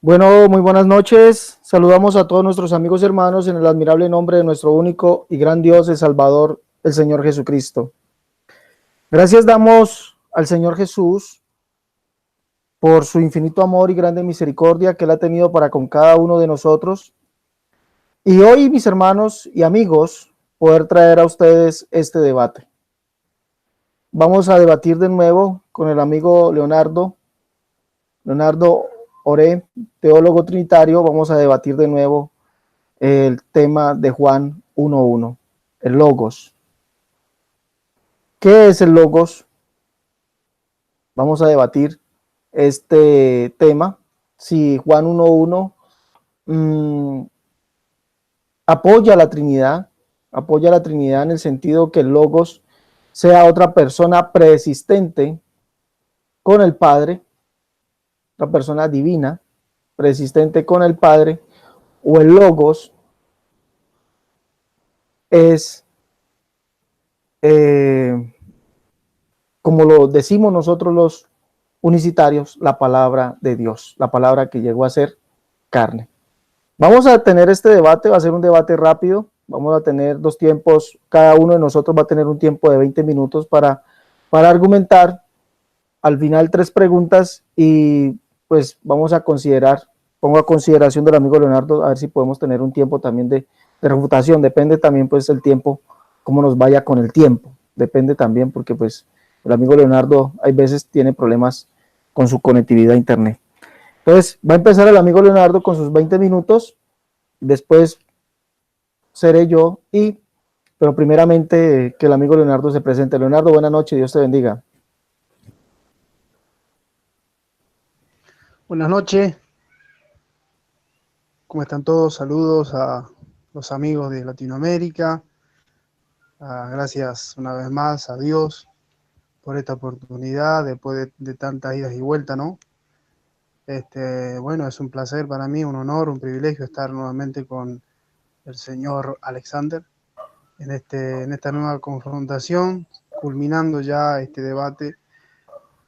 Bueno, muy buenas noches. Saludamos a todos nuestros amigos y hermanos en el admirable nombre de nuestro único y gran Dios, el Salvador, el Señor Jesucristo. Gracias damos al Señor Jesús por su infinito amor y grande misericordia que Él ha tenido para con cada uno de nosotros. Y hoy, mis hermanos y amigos, poder traer a ustedes este debate. Vamos a debatir de nuevo con el amigo Leonardo Oré, teólogo trinitario. Vamos a debatir de nuevo el tema de Juan 1.1, el Logos. ¿Qué es el Logos? Vamos a debatir este tema. Si Juan 1.1 apoya la Trinidad en el sentido que el Logos sea otra persona preexistente con el Padre, otra persona divina, preexistente con el Padre, o el Logos es como lo decimos nosotros los unicitarios, la palabra de Dios, la palabra que llegó a ser carne. Vamos a tener este debate, va a ser un debate rápido, vamos a tener dos tiempos, cada uno de nosotros va a tener un tiempo de 20 minutos para argumentar, al final 3 preguntas y pues vamos a considerar, pongo a consideración del amigo Leonardo, a ver si podemos tener un tiempo también de refutación, depende también pues el tiempo, cómo nos vaya con el tiempo, depende también porque pues el amigo Leonardo hay veces tiene problemas con su conectividad a internet. Entonces va a empezar el amigo Leonardo con sus 20 minutos, después seré yo pero primeramente que el amigo Leonardo se presente. Leonardo, buenas noches, Dios te bendiga. Buenas noches, ¿cómo están todos? Saludos a los amigos de Latinoamérica. Gracias una vez más a Dios por esta oportunidad después de tantas idas y vueltas, ¿no? Bueno, es un placer para mí, un honor, un privilegio estar nuevamente con el señor Alexander en esta nueva confrontación, culminando ya este debate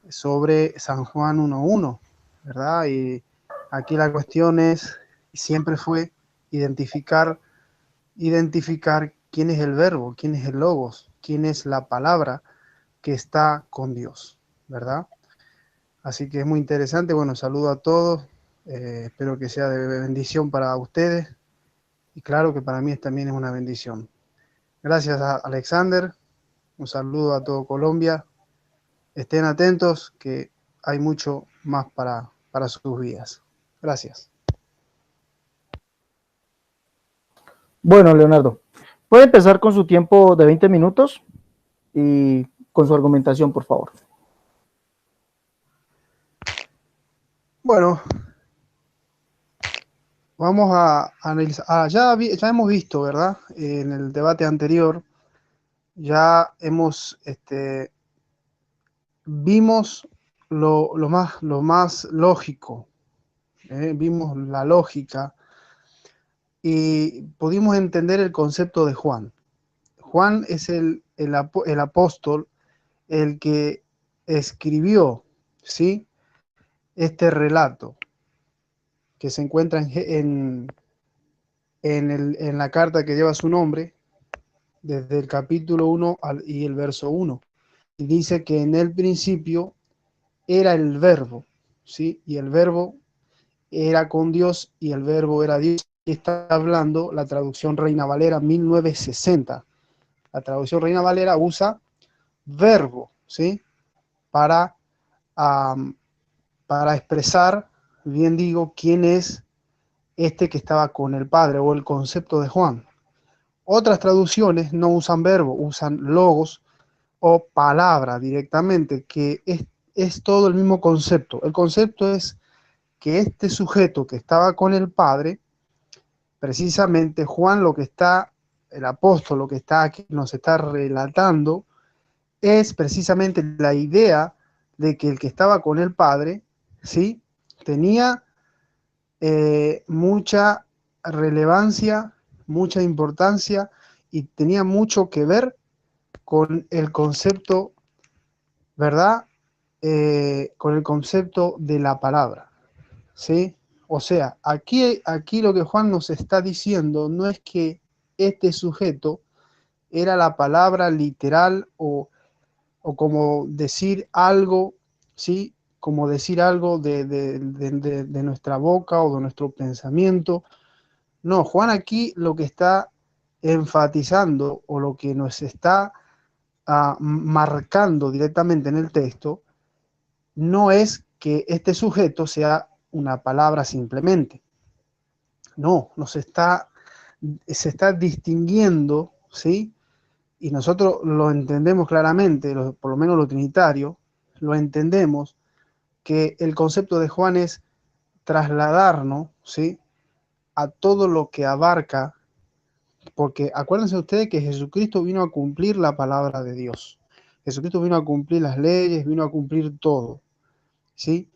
sobre San Juan 1.1, ¿verdad? Y aquí la cuestión es, y siempre fue, identificar quién es el verbo, quién es el logos, quién es la palabra que está con Dios, ¿verdad? Así que es muy interesante. Bueno, saludo a todos, espero que sea de bendición para ustedes y claro que para mí también es una bendición. Gracias a Alexander, un saludo a todo Colombia, estén atentos que hay mucho más para sus vidas. Gracias. Bueno, Leonardo, puede empezar con su tiempo de 20 minutos y con su argumentación, por favor. Bueno, vamos a analizar. Ya hemos visto, ¿verdad? En el debate anterior, ya vimos lo más lógico, vimos la lógica y pudimos entender el concepto de Juan. Juan es el apóstol, el que escribió, ¿sí? Este relato que se encuentra en la carta que lleva su nombre, desde el capítulo 1 y el verso 1. Y dice que en el principio era el verbo, ¿sí? Y el verbo era con Dios y el verbo era Dios. Y está hablando la traducción Reina Valera 1960. La traducción Reina Valera usa verbo, ¿sí? Para, um, para expresar, bien digo, quién es este que estaba con el Padre o el concepto de Juan. Otras traducciones no usan verbo, usan logos o palabra directamente, que es todo el mismo concepto. El concepto es que este sujeto que estaba con el Padre, precisamente Juan lo que está, el apóstol lo que está aquí, nos está relatando, es precisamente la idea de que el que estaba con el Padre, ¿sí? Tenía mucha relevancia, mucha importancia y tenía mucho que ver con el concepto, ¿verdad? Con el concepto de la palabra, ¿sí? O sea, aquí lo que Juan nos está diciendo no es que este sujeto era la palabra literal o como decir algo, ¿sí? Como decir algo de nuestra boca o de nuestro pensamiento. No, Juan aquí lo que está enfatizando o lo que nos está marcando directamente en el texto no es que este sujeto sea una palabra simplemente. No, se está distinguiendo, ¿sí? Y nosotros lo entendemos claramente, por lo menos los trinitarios, lo entendemos, que el concepto de Juan es trasladarnos, ¿sí? A todo lo que abarca, porque acuérdense ustedes que Jesucristo vino a cumplir la palabra de Dios. Jesucristo vino a cumplir las leyes, vino a cumplir todo, ¿sí?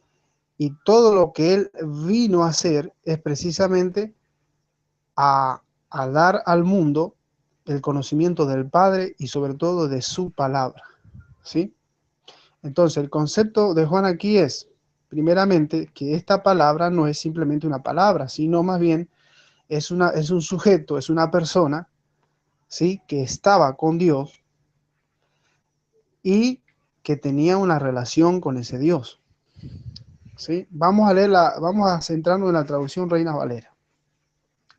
Y todo lo que Él vino a hacer es precisamente a dar al mundo el conocimiento del Padre y sobre todo de su palabra, ¿sí? Entonces, el concepto de Juan aquí es, primeramente, que esta palabra no es simplemente una palabra, sino más bien es un sujeto, es una persona, ¿sí? Que estaba con Dios y que tenía una relación con ese Dios, ¿sí? Vamos a centrarnos en la traducción Reina Valera.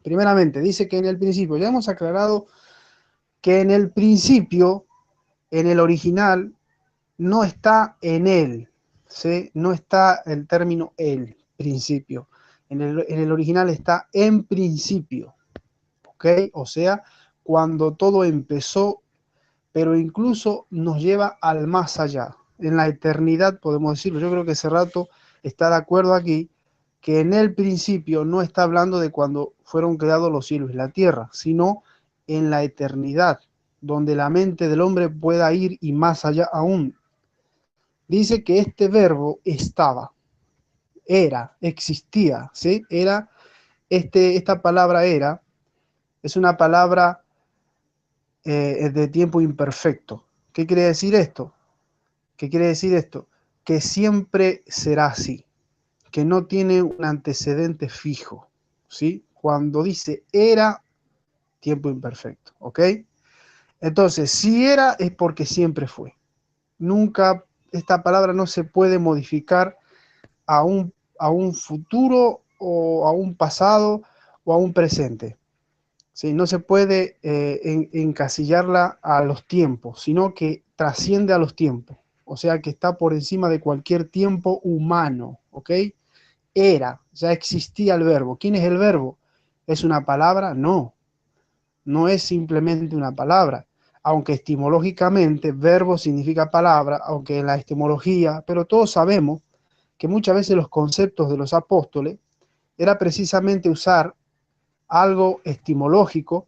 Primeramente, dice que en el principio, ya hemos aclarado que en el principio, en el original, no está en él, ¿sí? No está el término el, principio. En el original está en principio, ¿ok? O sea, cuando todo empezó, pero incluso nos lleva al más allá. En la eternidad, podemos decirlo. Yo creo que ese rato está de acuerdo aquí, que en el principio no está hablando de cuando fueron creados los cielos y la tierra, sino en la eternidad, donde la mente del hombre pueda ir y más allá aún. Dice que este verbo estaba, era, existía, ¿sí? Era, esta palabra era, es una palabra de tiempo imperfecto. ¿Qué quiere decir esto? ¿Qué quiere decir esto? Que siempre será así, que no tiene un antecedente fijo, ¿sí? Cuando dice era, tiempo imperfecto, ¿ok? Entonces, si era es porque siempre fue. Nunca, esta palabra no se puede modificar a un futuro o a un pasado o a un presente. ¿Sí? No se puede encasillarla a los tiempos, sino que trasciende a los tiempos. O sea que está por encima de cualquier tiempo humano, ¿ok? Era, ya existía el verbo. ¿Quién es el verbo? ¿Es una palabra? No, no es simplemente una palabra. Aunque etimológicamente verbo significa palabra, aunque en la etimología, pero todos sabemos que muchas veces los conceptos de los apóstoles era precisamente usar algo etimológico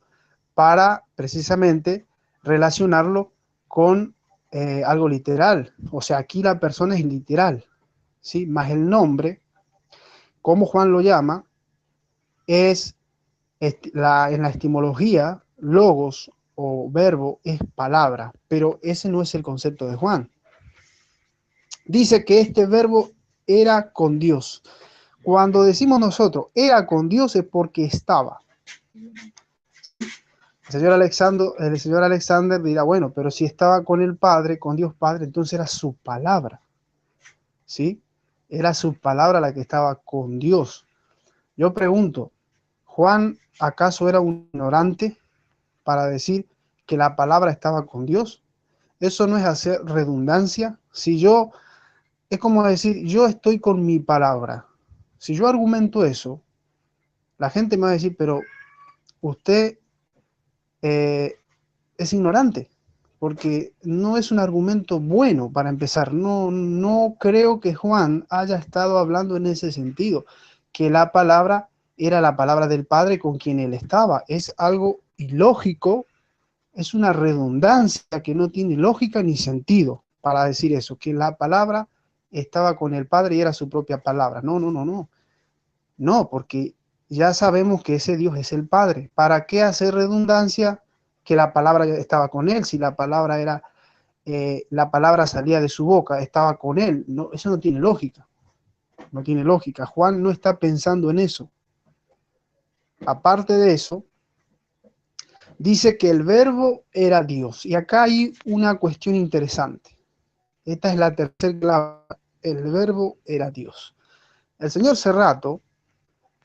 para precisamente relacionarlo con algo literal. O sea, aquí la persona es literal, ¿sí? Más el nombre, como Juan lo llama, es en la etimología, logos o verbo es palabra, pero ese no es el concepto de Juan. Dice que este verbo era con Dios. Cuando decimos nosotros era con Dios es porque estaba. El señor Alexander dirá, bueno, pero si estaba con el Padre, con Dios Padre, entonces era su palabra, ¿sí? Era su palabra la que estaba con Dios. Yo pregunto, ¿Juan acaso era un ignorante para decir que la palabra estaba con Dios? Eso no es hacer redundancia. Es como decir, yo estoy con mi palabra. Si yo argumento eso, la gente me va a decir, pero usted eh, es ignorante, porque no es un argumento bueno para empezar. No creo que Juan haya estado hablando en ese sentido, que la palabra era la palabra del Padre con quien él estaba. Es algo ilógico, es una redundancia que no tiene lógica ni sentido para decir eso, que la palabra estaba con el Padre y era su propia palabra. No, porque ya sabemos que ese Dios es el Padre. ¿Para qué hacer redundancia que la palabra ya estaba con él? Si la palabra la palabra salía de su boca, estaba con él. No, eso no tiene lógica. no tiene lógica. Juan no está pensando en eso. Aparte de eso, dice que el verbo era Dios. Y acá hay una cuestión interesante. Esta es la tercera clave. El verbo era Dios. El señor Cerrato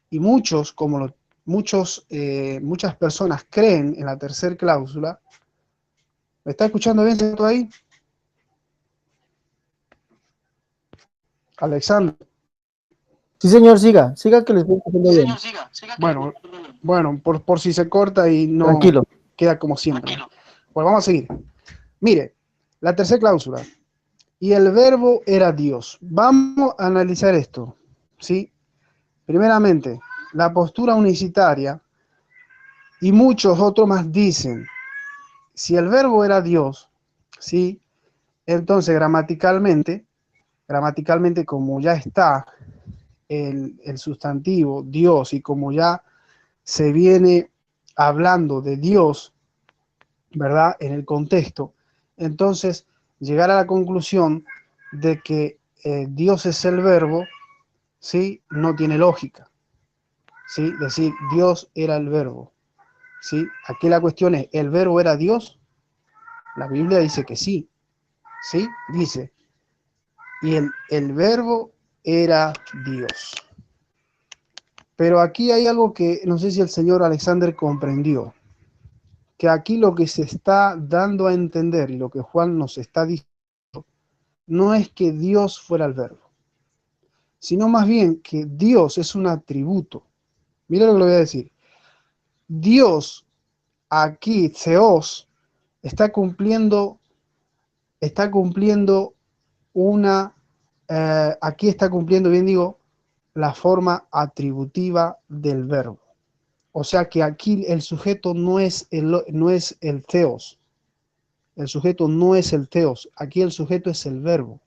y muchos, muchas personas creen en la tercera cláusula. ¿Me está escuchando bien Cerrato ahí? Alexander. Sí, señor, siga que le estoy escuchando Sí, bien. señor, siga bueno, por si se corta y no Tranquilo. queda como siempre. Pues vamos a seguir. Mire, la tercera cláusula. Y el verbo era Dios. Vamos a analizar esto, ¿sí? Primeramente, la postura unicitaria y muchos otros más dicen, si el verbo era Dios, ¿sí? Entonces gramaticalmente como ya está el sustantivo Dios y como ya se viene hablando de Dios, ¿verdad? En el contexto, entonces llegar a la conclusión de que Dios es el verbo, ¿sí? No tiene lógica, ¿sí? Decir Dios era el verbo, ¿sí? Aquí la cuestión es, ¿el verbo era Dios? La Biblia dice que sí, ¿sí? Dice, y el verbo era Dios. Pero aquí hay algo que no sé si el señor Alexander comprendió, que aquí lo que se está dando a entender y lo que Juan nos está diciendo no es que Dios fuera el verbo, sino más bien que Dios es un atributo. Mira lo que le voy a decir. Dios aquí, Theos, está cumpliendo aquí está cumpliendo, bien digo, la forma atributiva del verbo. O sea que aquí el sujeto no es el Theos. El sujeto no es el Theos. Aquí el sujeto es el verbo.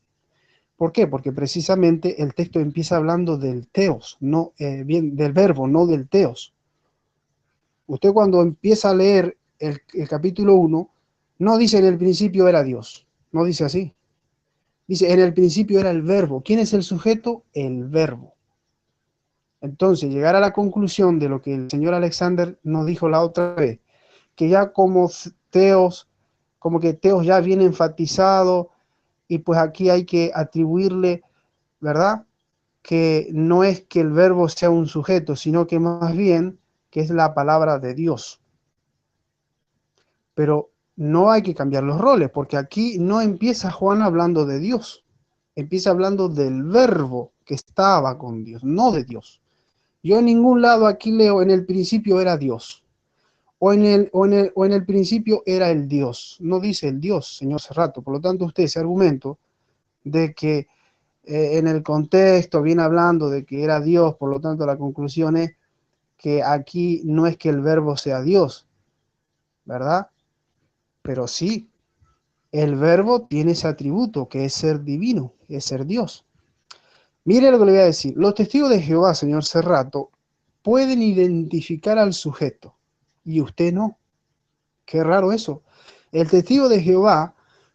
¿Por qué? Porque precisamente el texto empieza hablando del Theos, no, bien, del verbo, no del Theos. Usted cuando empieza a leer el capítulo 1, no dice en el principio era Dios. No dice así. Dice en el principio era el verbo. ¿Quién es el sujeto? El verbo. Entonces, llegar a la conclusión de lo que el señor Alexander nos dijo la otra vez, que ya como Theos, como que Theos ya viene enfatizado y pues aquí hay que atribuirle, ¿verdad? Que no es que el verbo sea un sujeto, sino que más bien que es la palabra de Dios. Pero no hay que cambiar los roles, porque aquí no empieza Juan hablando de Dios, empieza hablando del verbo que estaba con Dios, no de Dios. Yo en ningún lado aquí leo en el principio era Dios, o en el principio era el Dios. No dice el Dios, señor Cerrato. Por lo tanto, usted ese argumento de que en el contexto viene hablando de que era Dios, por lo tanto la conclusión es que aquí no es que el verbo sea Dios, ¿verdad? Pero sí, el verbo tiene ese atributo que es ser divino, es ser Dios. Mire lo que le voy a decir. Los testigos de Jehová, señor Cerrato, pueden identificar al sujeto y usted no. Qué raro eso. El testigo de Jehová,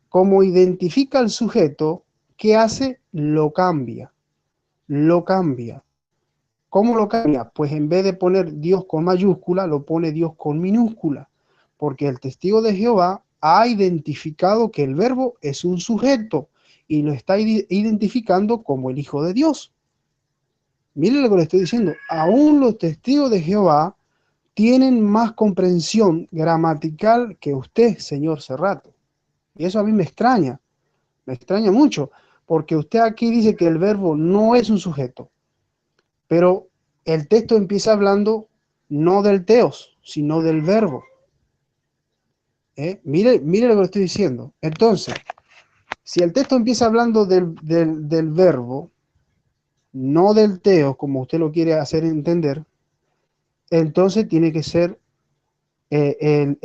como identifica al sujeto, ¿qué hace? Lo cambia. Lo cambia. ¿Cómo lo cambia? Pues en vez de poner Dios con mayúscula, lo pone Dios con minúscula. Porque el testigo de Jehová ha identificado que el verbo es un sujeto y lo está identificando como el Hijo de Dios. Mire lo que le estoy diciendo. Aún los testigos de Jehová tienen más comprensión gramatical que usted, señor Cerrato. Y eso a mí me extraña mucho, porque usted aquí dice que el verbo no es un sujeto, pero el texto empieza hablando no del teos, sino del verbo. Mire lo que le estoy diciendo. Entonces, si el texto empieza hablando del verbo, no del teos, como usted lo quiere hacer entender, entonces tiene que ser el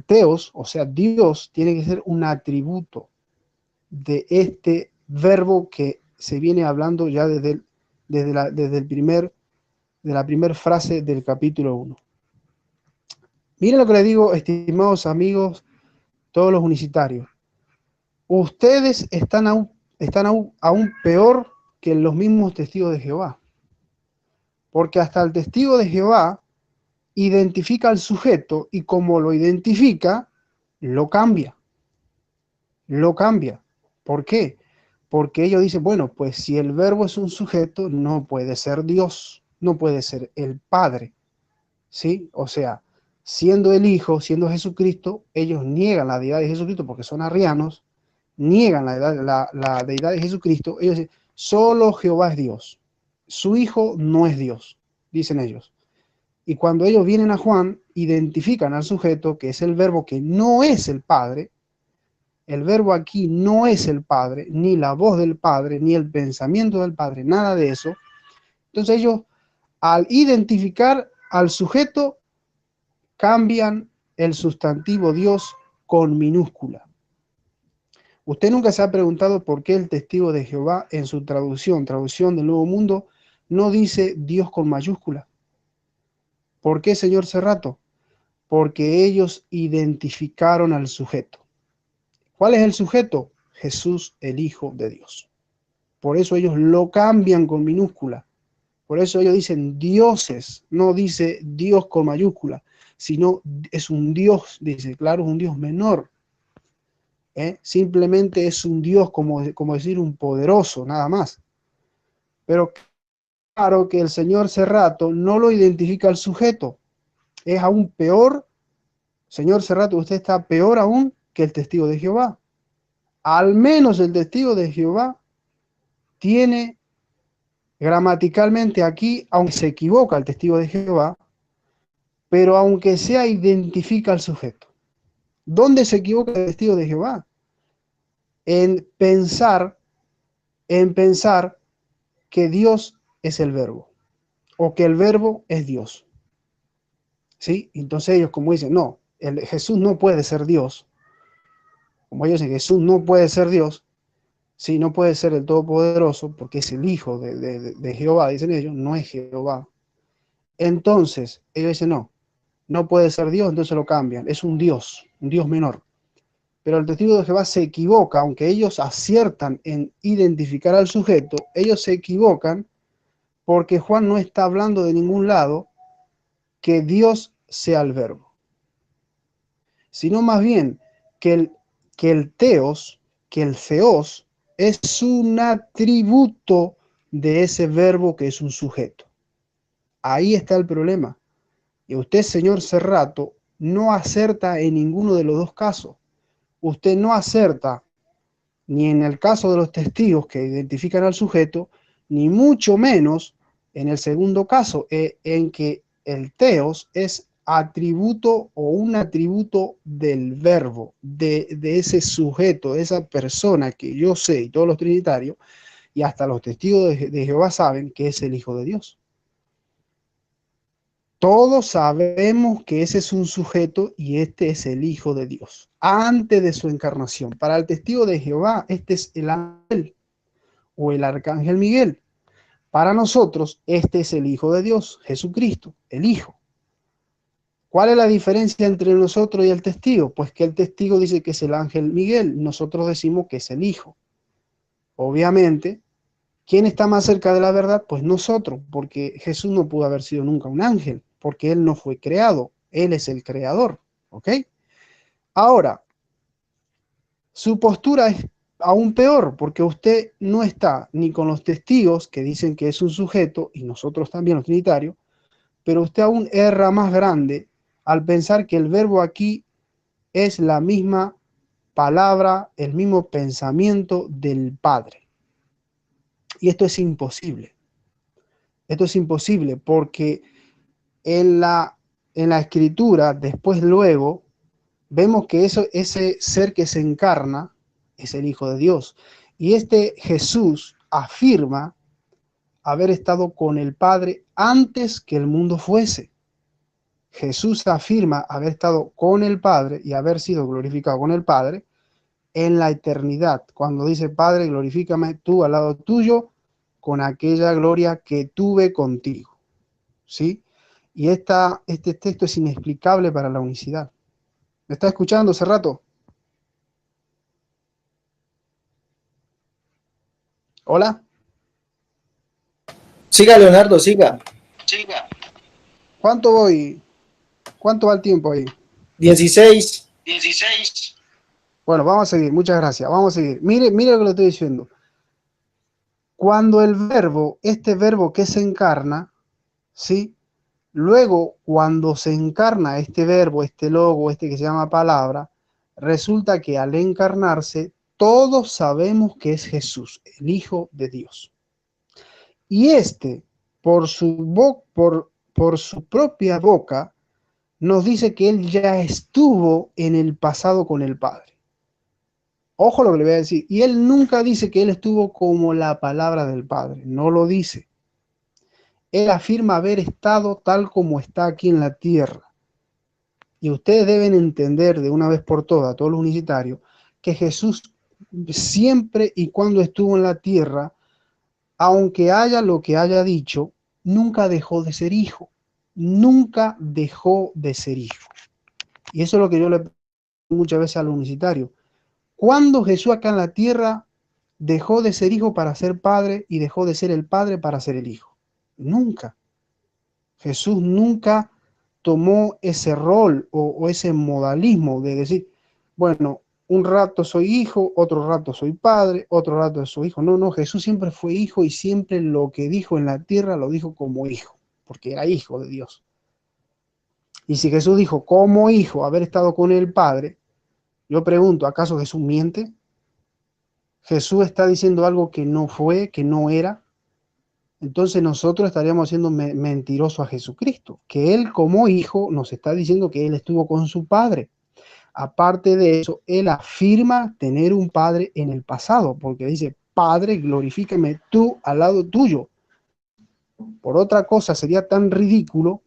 teos, o sea, Dios, tiene que ser un atributo de este verbo que se viene hablando ya desde de la primera frase del capítulo 1. Miren lo que les digo, estimados amigos, todos los unicitarios. Ustedes están aún peor que los mismos testigos de Jehová. Porque hasta el testigo de Jehová identifica al sujeto y como lo identifica, lo cambia. Lo cambia. ¿Por qué? Porque ellos dicen, bueno, pues si el verbo es un sujeto, no puede ser Dios, no puede ser el Padre, ¿sí? O sea, siendo el Hijo, siendo Jesucristo, ellos niegan la deidad de Jesucristo porque son arrianos, niegan la deidad de Jesucristo. Ellos dicen, solo Jehová es Dios, su Hijo no es Dios, dicen ellos. Y cuando ellos vienen a Juan, identifican al sujeto, que es el verbo que no es el Padre. El verbo aquí no es el Padre, ni la voz del Padre, ni el pensamiento del Padre, nada de eso. Entonces ellos, al identificar al sujeto, cambian el sustantivo Dios con minúscula. Usted nunca se ha preguntado por qué el testigo de Jehová en su traducción del Nuevo Mundo, no dice Dios con mayúscula. ¿Por qué, señor Cerrato? Porque ellos identificaron al sujeto. ¿Cuál es el sujeto? Jesús, el Hijo de Dios. Por eso ellos lo cambian con minúscula. Por eso ellos dicen dioses, no dice Dios con mayúscula, sino es un Dios, dice, claro, es un Dios menor. Simplemente es un Dios, como decir un poderoso, nada más. Pero claro que el señor Cerrato no lo identifica al sujeto. Es aún peor, señor Cerrato, usted está peor aún que el testigo de Jehová. Al menos el testigo de Jehová tiene gramaticalmente aquí, aunque se equivoca el testigo de Jehová, pero aunque sea identifica al sujeto. ¿Dónde se equivoca el testigo de Jehová? En pensar que Dios es el verbo, o que el verbo es Dios. ¿Sí? Entonces ellos como dicen, no, Jesús no puede ser Dios. Como ellos dicen, Jesús no puede ser Dios, sí, no puede ser el Todopoderoso, porque es el Hijo de Jehová, dicen ellos, no es Jehová. Entonces, ellos dicen, no, no puede ser Dios, entonces lo cambian, es un Dios menor. Pero el testigo de Jehová se equivoca, aunque ellos aciertan en identificar al sujeto, ellos se equivocan porque Juan no está hablando de ningún lado que Dios sea el verbo, sino más bien que el teos, que el theos, es un atributo de ese verbo que es un sujeto. Ahí está el problema. Y usted, señor Cerrato, no acerta en ninguno de los dos casos. Usted no acerta ni en el caso de los testigos que identifican al sujeto, ni mucho menos en el segundo caso, en que el teos es atributo o un atributo del verbo, de ese sujeto, de esa persona que yo sé, y todos los trinitarios, y hasta los testigos de Jehová saben que es el Hijo de Dios. Todos sabemos que ese es un sujeto y este es el Hijo de Dios, antes de su encarnación. Para el testigo de Jehová, este es el ángel o el arcángel Miguel. Para nosotros, este es el Hijo de Dios, Jesucristo, el Hijo. ¿Cuál es la diferencia entre nosotros y el testigo? Pues que el testigo dice que es el ángel Miguel, nosotros decimos que es el Hijo. Obviamente, ¿quién está más cerca de la verdad? Pues nosotros, porque Jesús no pudo haber sido nunca un ángel, porque Él no fue creado, Él es el creador, ¿ok? Ahora, su postura es aún peor, porque usted no está ni con los testigos que dicen que es un sujeto, y nosotros también los trinitarios, pero usted aún erra más grande al pensar que el verbo aquí es la misma palabra, el mismo pensamiento del Padre. Y esto es imposible. Esto es imposible porque en la escritura, después luego, vemos que ese ser que se encarna es el Hijo de Dios. Y este Jesús afirma haber estado con el Padre antes que el mundo fuese. Jesús afirma haber estado con el Padre y haber sido glorificado con el Padre en la eternidad. Cuando dice, Padre, glorifícame tú al lado tuyo con aquella gloria que tuve contigo. ¿Sí? Y este texto es inexplicable para la unicidad. ¿Me está escuchando hace rato? ¿Hola? Siga, Leonardo, siga. ¿Cuánto voy? ¿Cuánto va el tiempo ahí? 16. Bueno, vamos a seguir. Muchas gracias. Vamos a seguir. Mire lo que le estoy diciendo. Cuando el verbo, este verbo que se encarna, ¿sí? Luego, cuando se encarna este verbo, este logo, este que se llama palabra, resulta que al encarnarse, todos sabemos que es Jesús, el Hijo de Dios. Y este, por su propia boca, nos dice que él ya estuvo en el pasado con el Padre. Ojo lo que le voy a decir. Y él nunca dice que él estuvo como la palabra del Padre. No lo dice. Él afirma haber estado tal como está aquí en la tierra. Y ustedes deben entender de una vez por todas, todos los unicitarios, que Jesús siempre y cuando estuvo en la tierra, aunque haya lo que haya dicho, nunca dejó de ser hijo. Nunca dejó de ser hijo. Y eso es lo que yo le pregunto muchas veces a los unicitarios. ¿Cuándo Jesús acá en la tierra dejó de ser hijo para ser padre y dejó de ser el padre para ser el hijo? Nunca. Jesús nunca tomó ese rol o ese modalismo de decir, bueno, un rato soy hijo, otro rato soy padre, otro rato soy hijo. No, no, Jesús siempre fue hijo y siempre lo que dijo en la tierra lo dijo como hijo, porque era hijo de Dios. Y si Jesús dijo como hijo haber estado con el Padre, yo pregunto, ¿acaso Jesús miente? ¿Jesús está diciendo algo que no fue, que no era? Entonces nosotros estaríamos haciendo mentiroso a Jesucristo, que Él como hijo nos está diciendo que Él estuvo con su Padre. Aparte de eso, Él afirma tener un Padre en el pasado, porque dice, Padre, glorifícame tú al lado tuyo. Por otra cosa, sería tan ridículo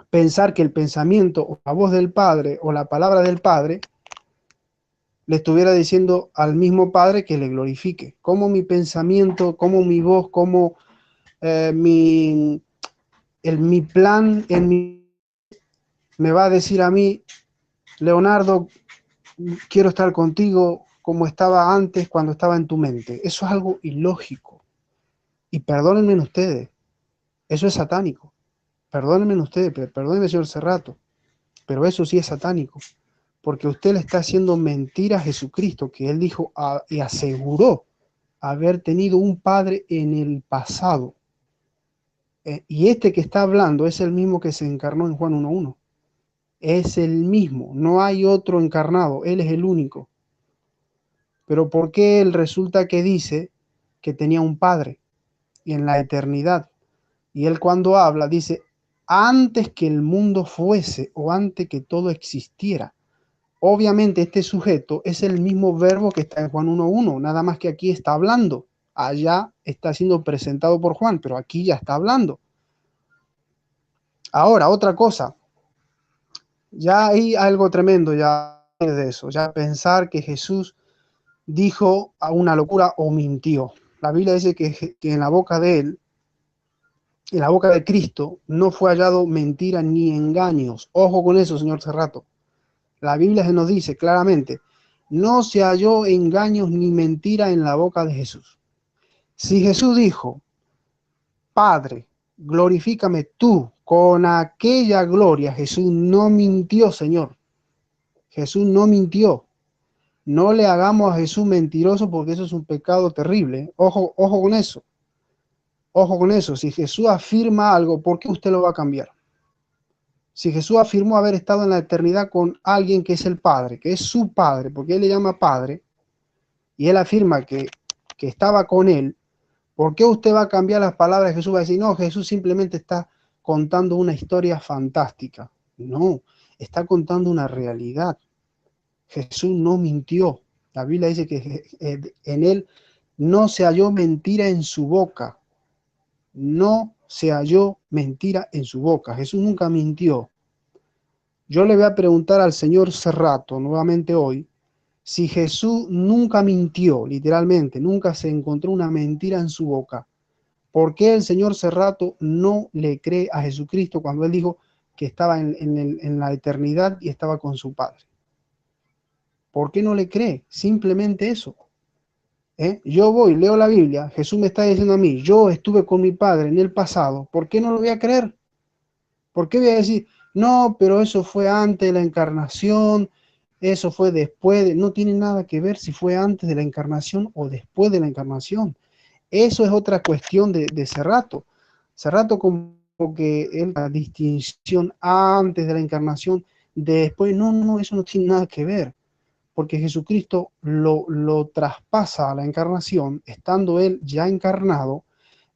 pensar que el pensamiento o la voz del Padre o la palabra del Padre le estuviera diciendo al mismo Padre que le glorifique. Como mi pensamiento, como mi voz, como mi plan me va a decir a mí, Leonardo, quiero estar contigo como estaba antes cuando estaba en tu mente. Eso es algo ilógico. Y perdónenme ustedes, eso es satánico. Perdónenme ustedes, perdónenme, señor Cerrato, pero eso sí es satánico. Porque usted le está haciendo mentir a Jesucristo, que él dijo y aseguró haber tenido un padre en el pasado. Y este que está hablando es el mismo que se encarnó en Juan 1:1. Es el mismo, no hay otro encarnado, él es el único. Pero ¿por qué él resulta que dice que tenía un padre y en la eternidad? Y él cuando habla dice, antes que el mundo fuese o antes que todo existiera. Obviamente este sujeto es el mismo verbo que está en Juan 1:1, nada más que aquí está hablando. Allá está siendo presentado por Juan, pero aquí ya está hablando. Ahora, otra cosa, ya hay algo tremendo ya de eso, ya pensar que Jesús dijo a una locura o mintió. La Biblia dice que en la boca de él, en la boca de Cristo, no fue hallado mentira ni engaños. Ojo con eso, señor Cerrato. La Biblia se nos dice claramente, no se halló engaños ni mentira en la boca de Jesús. Si Jesús dijo, Padre, glorifícame tú con aquella gloria, Jesús no mintió, Señor. Jesús no mintió. No le hagamos a Jesús mentiroso porque eso es un pecado terrible. Ojo, ojo con eso. Ojo con eso. Si Jesús afirma algo, ¿por qué usted lo va a cambiar? Si Jesús afirmó haber estado en la eternidad con alguien que es el Padre, que es su Padre, porque él le llama Padre, y él afirma que estaba con él, ¿por qué usted va a cambiar las palabras de Jesús? Va a decir, no, Jesús simplemente está contando una historia fantástica. No, está contando una realidad. Jesús no mintió. La Biblia dice que en él no se halló mentira en su boca. No se halló mentira en su boca. Jesús nunca mintió. Yo le voy a preguntar al señor Cerrato nuevamente hoy, si Jesús nunca mintió, literalmente, nunca se encontró una mentira en su boca, ¿por qué el señor Cerrato no le cree a Jesucristo cuando él dijo que estaba en la eternidad y estaba con su Padre? ¿Por qué no le cree? Simplemente eso. Yo voy, leo la Biblia, Jesús me está diciendo a mí, yo estuve con mi Padre en el pasado, ¿por qué no lo voy a creer? ¿Por qué voy a decir, no, pero eso fue antes de la encarnación, eso fue después de... No tiene nada que ver si fue antes de la encarnación o después de la encarnación. Eso es otra cuestión de Cerrato. Cerrato como que la distinción antes de la encarnación, después, no, eso no tiene nada que ver, porque Jesucristo lo traspasa a la encarnación, estando él ya encarnado,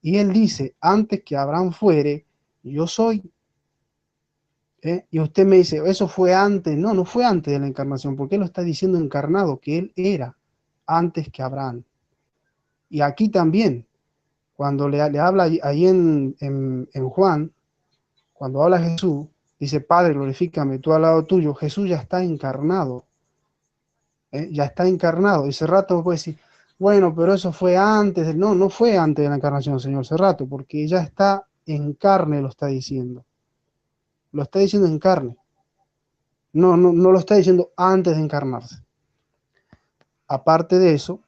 y él dice, antes que Abraham fuere, yo soy. Y usted me dice, eso fue antes. No fue antes de la encarnación, porque él lo está diciendo encarnado, que él era antes que Abraham. Y aquí también, cuando le habla ahí en Juan, cuando habla Jesús, dice, Padre, glorifícame, tú al lado tuyo, Jesús ya está encarnado, ya está encarnado. Y Cerrato puede decir, bueno, pero eso fue antes, no fue antes de la encarnación, señor Cerrato, porque ya está en carne, lo está diciendo en carne, no lo está diciendo antes de encarnarse. Aparte de eso,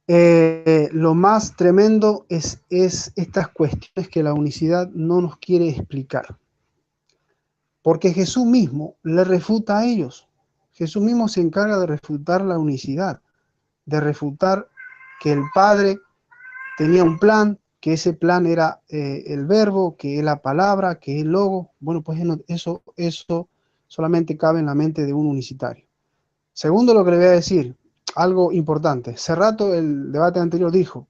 lo más tremendo es estas cuestiones que la unicidad no nos quiere explicar. Porque Jesús mismo le refuta a ellos. Jesús mismo se encarga de refutar la unicidad, de refutar que el Padre tenía un plan, que ese plan era el verbo, que es la palabra, que es el logo. Bueno, pues eso solamente cabe en la mente de un unicitario. Segundo, lo que le voy a decir, algo importante. Cerrato, el debate anterior, dijo,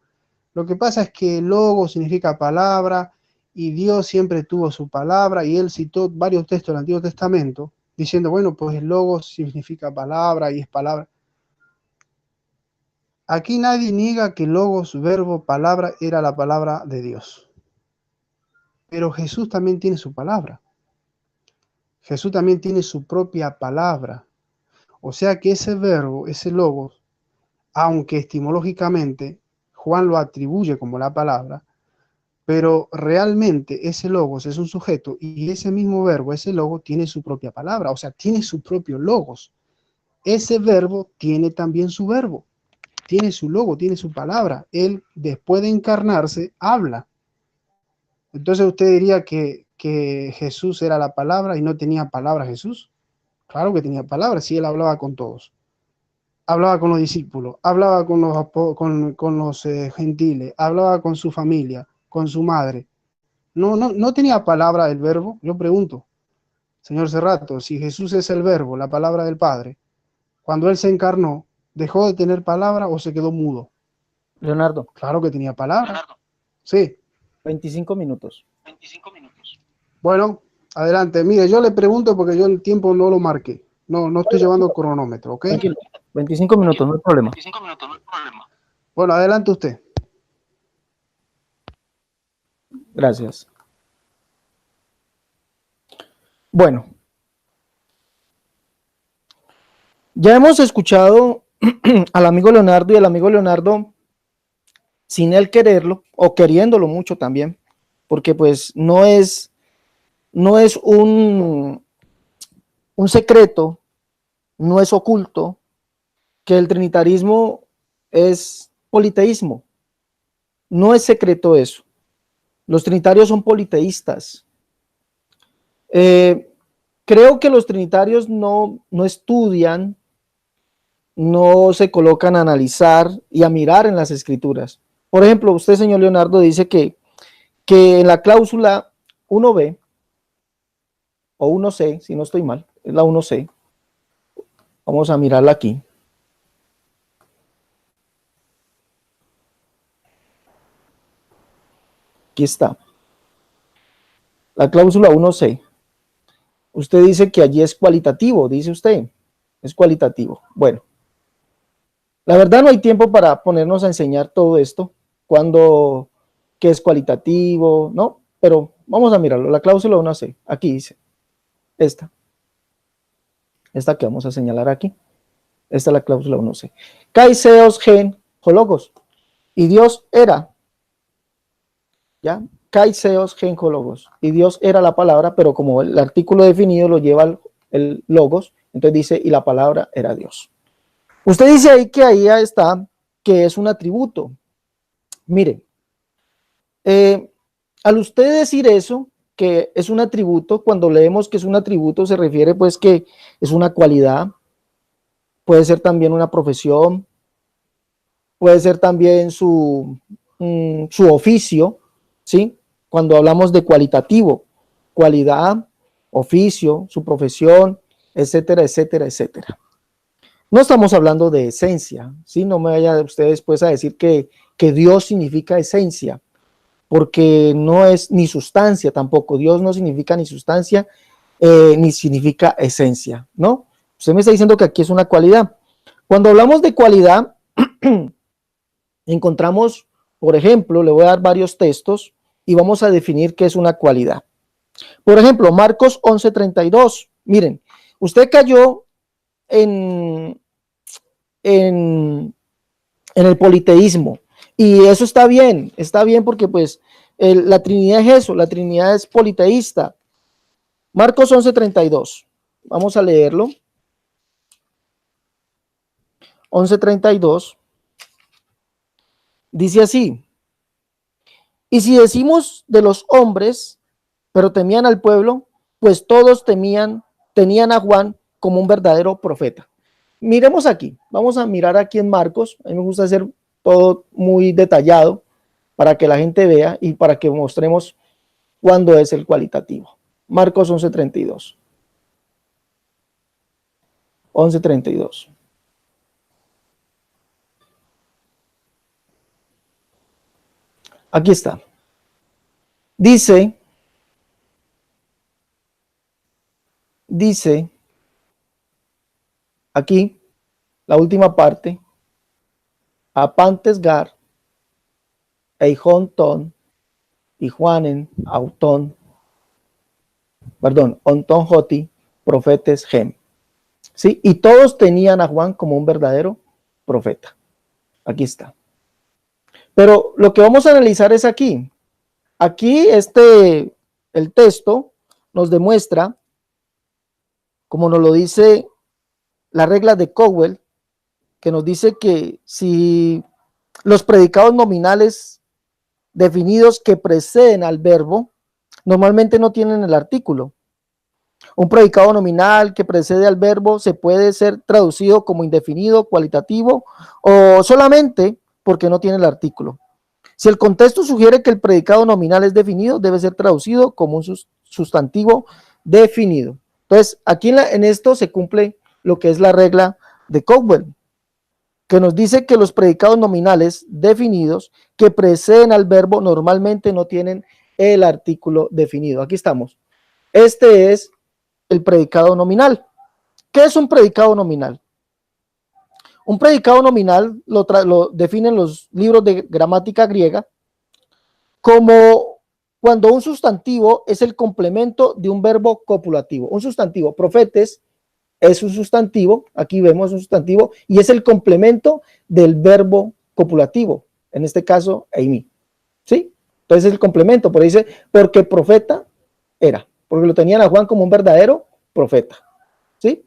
lo que pasa es que logo significa palabra y Dios siempre tuvo su palabra, y él citó varios textos del Antiguo Testamento diciendo, bueno, pues el logo significa palabra y es palabra. Aquí nadie niega que logos, verbo, palabra era la palabra de Dios. Pero Jesús también tiene su palabra. Jesús también tiene su propia palabra. O sea que ese verbo, ese logos, aunque etimológicamente Juan lo atribuye como la palabra, pero realmente ese logos es un sujeto y ese mismo verbo, ese logo, tiene su propia palabra, o sea, tiene su propio logos. Ese verbo tiene también su verbo, tiene su logo, tiene su palabra. Él, después de encarnarse, habla. Entonces usted diría que Jesús era la palabra y no tenía palabra Jesús. Claro que tenía palabra, si él hablaba con todos. Hablaba con los discípulos, hablaba con los gentiles, hablaba con su familia, con su madre. No tenía palabra el verbo. Yo pregunto, señor Cerrato, si Jesús es el verbo, la palabra del Padre, cuando él se encarnó, ¿dejó de tener palabra o se quedó mudo? Leonardo, Claro que tenía palabra. Sí. 25 minutos. Bueno, adelante. Mire, yo le pregunto porque yo el tiempo no lo marqué. No estoy llevando cronómetro, ¿ok? Tranquilo, 25 minutos, no hay problema. Bueno, adelante usted. Gracias. Bueno, ya hemos escuchado al amigo Leonardo, y el amigo Leonardo, sin él quererlo, o queriéndolo mucho también, porque pues no es un secreto, no es oculto, que el trinitarismo es politeísmo. No es secreto eso. Los trinitarios son politeístas. Creo que los trinitarios no estudian, no se colocan a analizar y a mirar en las escrituras. Por ejemplo, usted, señor Leonardo, dice que en la cláusula 1b o 1c, si no estoy mal, es la 1c. Vamos a mirarla aquí. Aquí está. La cláusula 1c. Usted dice que allí es cualitativo, dice usted. Es cualitativo. Bueno, la verdad no hay tiempo para ponernos a enseñar todo esto, qué es cualitativo, ¿no? Pero vamos a mirarlo. La cláusula 1c, aquí dice, esta que vamos a señalar aquí. Esta es la cláusula 1c. Kai seos gen hologos. Y Dios era, ¿ya? Kai seos gen hologos. Y Dios era la palabra, pero como el artículo definido lo lleva el logos, entonces dice, y la palabra era Dios. Usted dice ahí que ahí está, que es un atributo. Mire, al usted decir eso, que es un atributo, cuando leemos que es un atributo, se refiere pues que es una cualidad, puede ser también una profesión, puede ser también su oficio, ¿sí? Cuando hablamos de cualitativo, cualidad, oficio, su profesión, etcétera, etcétera, etcétera. No estamos hablando de esencia, ¿sí? No me vayan ustedes después a decir que Dios significa esencia, porque no es ni sustancia tampoco. Dios no significa ni sustancia, ni significa esencia, ¿no? Usted me está diciendo que aquí es una cualidad. Cuando hablamos de cualidad, encontramos, por ejemplo, le voy a dar varios textos y vamos a definir qué es una cualidad. Por ejemplo, Marcos 11:32. Miren, usted cayó en el politeísmo, y eso está bien porque pues la Trinidad es eso, la Trinidad es politeísta. Marcos 11:32, vamos a leerlo. 11:32 dice así: y si decimos de los hombres, pero temían al pueblo, pues todos tenían a Juan como un verdadero profeta. Miremos aquí, vamos a mirar aquí en Marcos. A mí me gusta hacer todo muy detallado para que la gente vea y para que mostremos cuándo es el cualitativo. Marcos 11:32. 11:32. Aquí está. Dice aquí, la última parte: apantesgar, eijonton, y Juanen, autón, perdón, ontón joti, profetes gem. ¿Sí? Y todos tenían a Juan como un verdadero profeta. Aquí está. Pero lo que vamos a analizar es aquí. Aquí el texto nos demuestra, como nos lo dice la regla de Cowell, que nos dice que si los predicados nominales definidos que preceden al verbo normalmente no tienen el artículo. Un predicado nominal que precede al verbo se puede ser traducido como indefinido, cualitativo o solamente porque no tiene el artículo. Si el contexto sugiere que el predicado nominal es definido, debe ser traducido como un sustantivo definido. Entonces, aquí en esto se cumple lo que es la regla de Cowell, que nos dice que los predicados nominales definidos que preceden al verbo normalmente no tienen el artículo definido. Aquí estamos. Este es el predicado nominal. ¿Qué es un predicado nominal? Un predicado nominal lo definen los libros de gramática griega como cuando un sustantivo es el complemento de un verbo copulativo. Un sustantivo, profetes, es un sustantivo, aquí vemos un sustantivo, y es el complemento del verbo copulativo, en este caso, eimi. ¿Sí? Entonces es el complemento, por ahí dice, porque profeta era, porque lo tenían a Juan como un verdadero profeta. ¿Sí?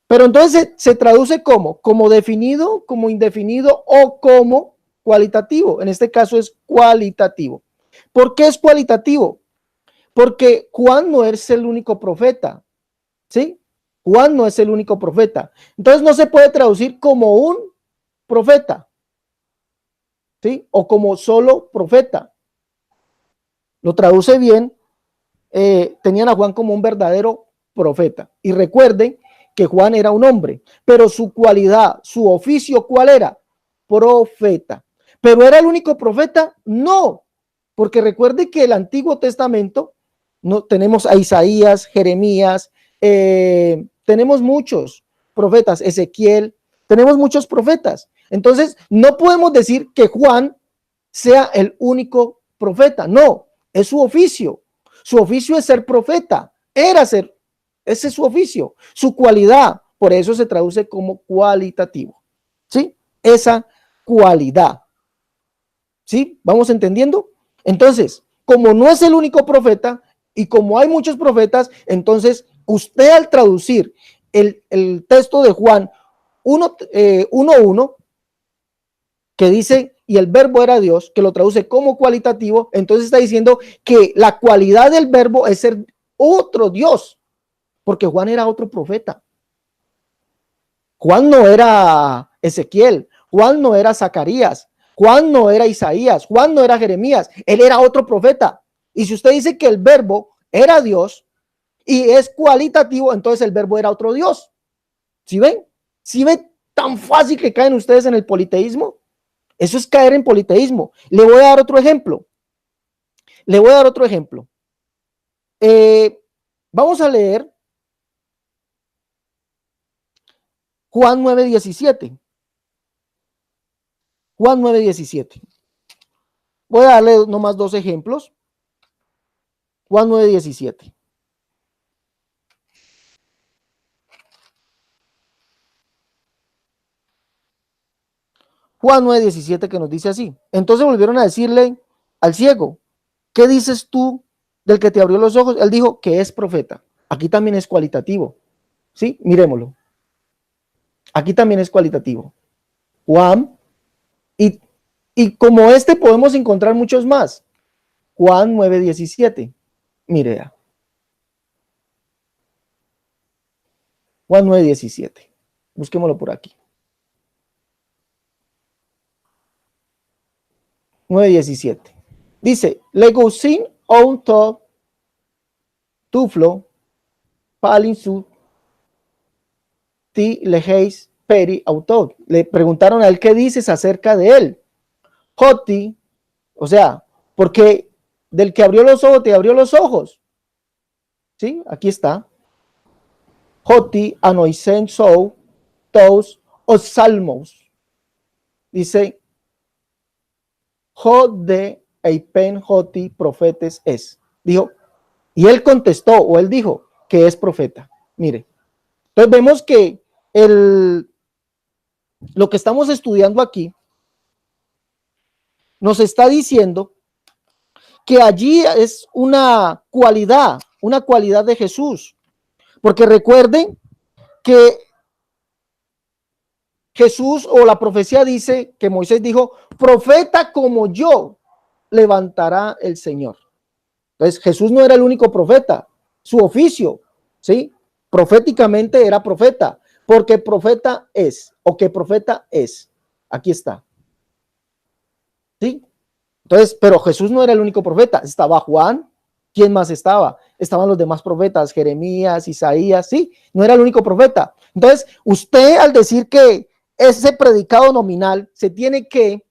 Pero entonces se traduce como definido, como indefinido o como cualitativo. En este caso es cualitativo. ¿Por qué es cualitativo? Porque Juan no es el único profeta. ¿Sí? Juan no es el único profeta. Entonces no se puede traducir como un profeta. ¿Sí? O como solo profeta. Lo traduce bien. Tenían a Juan como un verdadero profeta. Y recuerden que Juan era un hombre, pero su cualidad, su oficio, ¿cuál era? Profeta. ¿Pero era el único profeta? No, porque recuerde que el Antiguo Testamento, no, tenemos a Isaías, Jeremías, tenemos muchos profetas, Ezequiel, tenemos muchos profetas. Entonces, no podemos decir que Juan sea el único profeta, no, es su oficio. Su oficio es ser profeta, ese es su oficio, su cualidad, por eso se traduce como cualitativo, ¿sí? Esa cualidad, ¿sí? ¿Vamos entendiendo? Entonces, como no es el único profeta y como hay muchos profetas, entonces usted al traducir el texto de Juan 1:1, que dice, y el verbo era Dios, que lo traduce como cualitativo, entonces está diciendo que la cualidad del verbo es ser otro Dios, porque Juan era otro profeta. Juan no era Ezequiel, Juan no era Zacarías, Juan no era Isaías, Juan no era Jeremías, él era otro profeta. Y si usted dice que el verbo era Dios y es cualitativo, entonces el verbo era otro Dios. ¿Sí ven? ¿Sí ven tan fácil que caen ustedes en el politeísmo? Eso es caer en politeísmo. Le voy a dar otro ejemplo. Vamos a leer Juan 9:17. Juan 9:17. Voy a darle nomás dos ejemplos. Juan 9:17. Juan 9:17, que nos dice así. Entonces volvieron a decirle al ciego, ¿qué dices tú del que te abrió los ojos? Él dijo que es profeta. Aquí también es cualitativo. ¿Sí? Miremoslo. Aquí también es cualitativo. Juan, y como este podemos encontrar muchos más. Juan 9:17. Mire. Juan 9:17. Busquémoslo por aquí. 9:17. Dice, Legousin on to tuflo palinsu ti legeis peri auto. Le preguntaron a él qué dices acerca de él. Joti, o sea, porque del que abrió los ojos te abrió los ojos. ¿Sí? Aquí está. Joti anoisen sou tos os salmos. Dice, Jode eipen joti profetes es. Dijo, y él contestó, o él dijo, que es profeta. Mire, entonces vemos que lo que estamos estudiando aquí nos está diciendo que allí es una cualidad de Jesús. Porque recuerden que Jesús o la profecía dice que Moisés dijo, profeta como yo levantará el Señor. Entonces Jesús no era el único profeta, su oficio, ¿sí? Proféticamente era profeta, porque profeta es, o que profeta es. Aquí está. ¿Sí? Entonces, pero Jesús no era el único profeta, estaba Juan. ¿Quién más estaba? Estaban los demás profetas, Jeremías, Isaías, sí, no era el único profeta. Entonces, usted al decir que ese predicado nominal se tiene que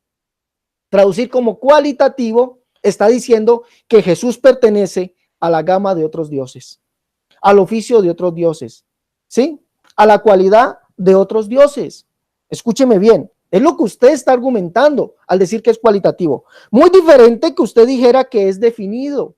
traducir como cualitativo, está diciendo que Jesús pertenece a la gama de otros dioses, al oficio de otros dioses, ¿sí? A la cualidad de otros dioses. Escúcheme bien, es lo que usted está argumentando al decir que es cualitativo. Muy diferente que usted dijera que es definido.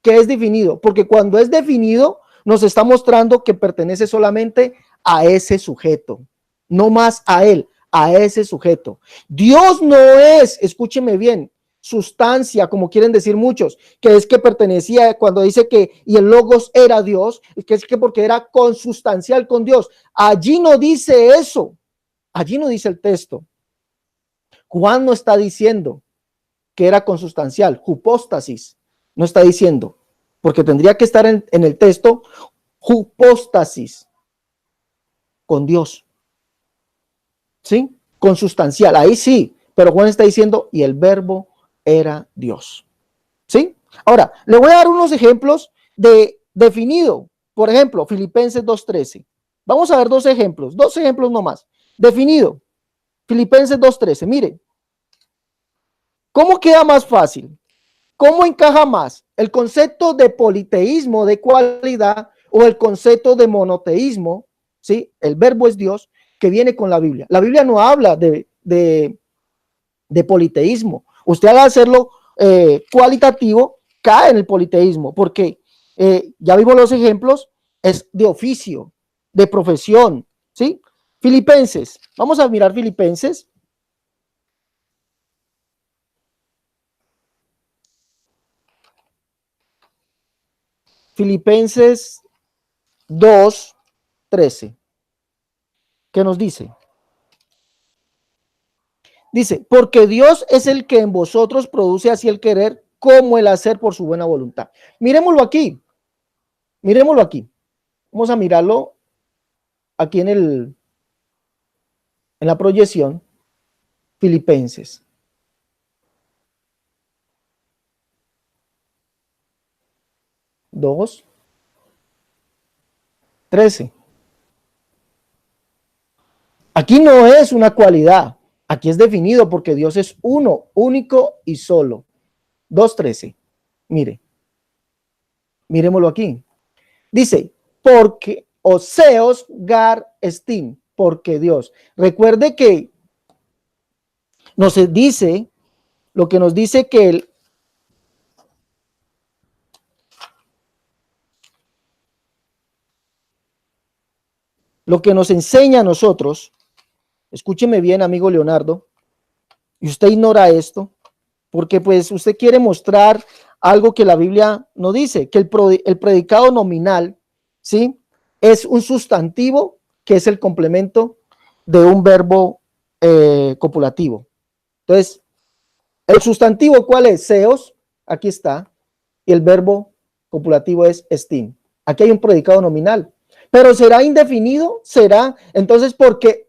Que es definido, porque cuando es definido nos está mostrando que pertenece solamente a ese sujeto, no más a él, a ese sujeto. Dios no es, escúcheme bien, sustancia, como quieren decir muchos, que es que pertenecía cuando dice que y el logos era Dios, que es que porque era consustancial con Dios. Allí no dice eso, allí no dice el texto. Juan no está diciendo que era consustancial, hipóstasis, no está diciendo, porque tendría que estar en el texto, hipóstasis, con Dios, ¿sí? Consustancial, ahí sí, pero Juan está diciendo, y el verbo era Dios, ¿sí? Ahora, le voy a dar unos ejemplos de definido, por ejemplo, Filipenses 2:13. Vamos a ver dos ejemplos nomás. Definido, Filipenses 2:13, mire, ¿cómo queda más fácil? ¿Cómo encaja más el concepto de politeísmo, de cualidad, o el concepto de monoteísmo? ¿Sí? El verbo es Dios, que viene con la Biblia. La Biblia no habla de politeísmo. Usted al hacerlo cualitativo, cae en el politeísmo, porque ya vimos los ejemplos, es de oficio, de profesión, ¿sí? Filipenses, vamos a mirar Filipenses. Filipenses 2:13. ¿Qué nos dice? Dice, porque Dios es el que en vosotros produce así el querer como el hacer por su buena voluntad. Miremoslo aquí. Miremoslo aquí. Vamos a mirarlo aquí en la proyección. Filipenses. Dos. 13. Aquí no es una cualidad. Aquí es definido porque Dios es uno, único y solo. 2:13. Mire. Miremoslo aquí. Dice, porque Oseos Gar Estin, porque Dios. Recuerde que nos dice, lo que nos dice que lo que nos enseña a nosotros, escúcheme bien, amigo Leonardo, y usted ignora esto, porque pues usted quiere mostrar algo que la Biblia no dice, que el predicado nominal, ¿sí? Es un sustantivo que es el complemento de un verbo copulativo. Entonces, el sustantivo, ¿cuál es? Seos, aquí está, y el verbo copulativo es estin. Aquí hay un predicado nominal, pero será indefinido, será, entonces, porque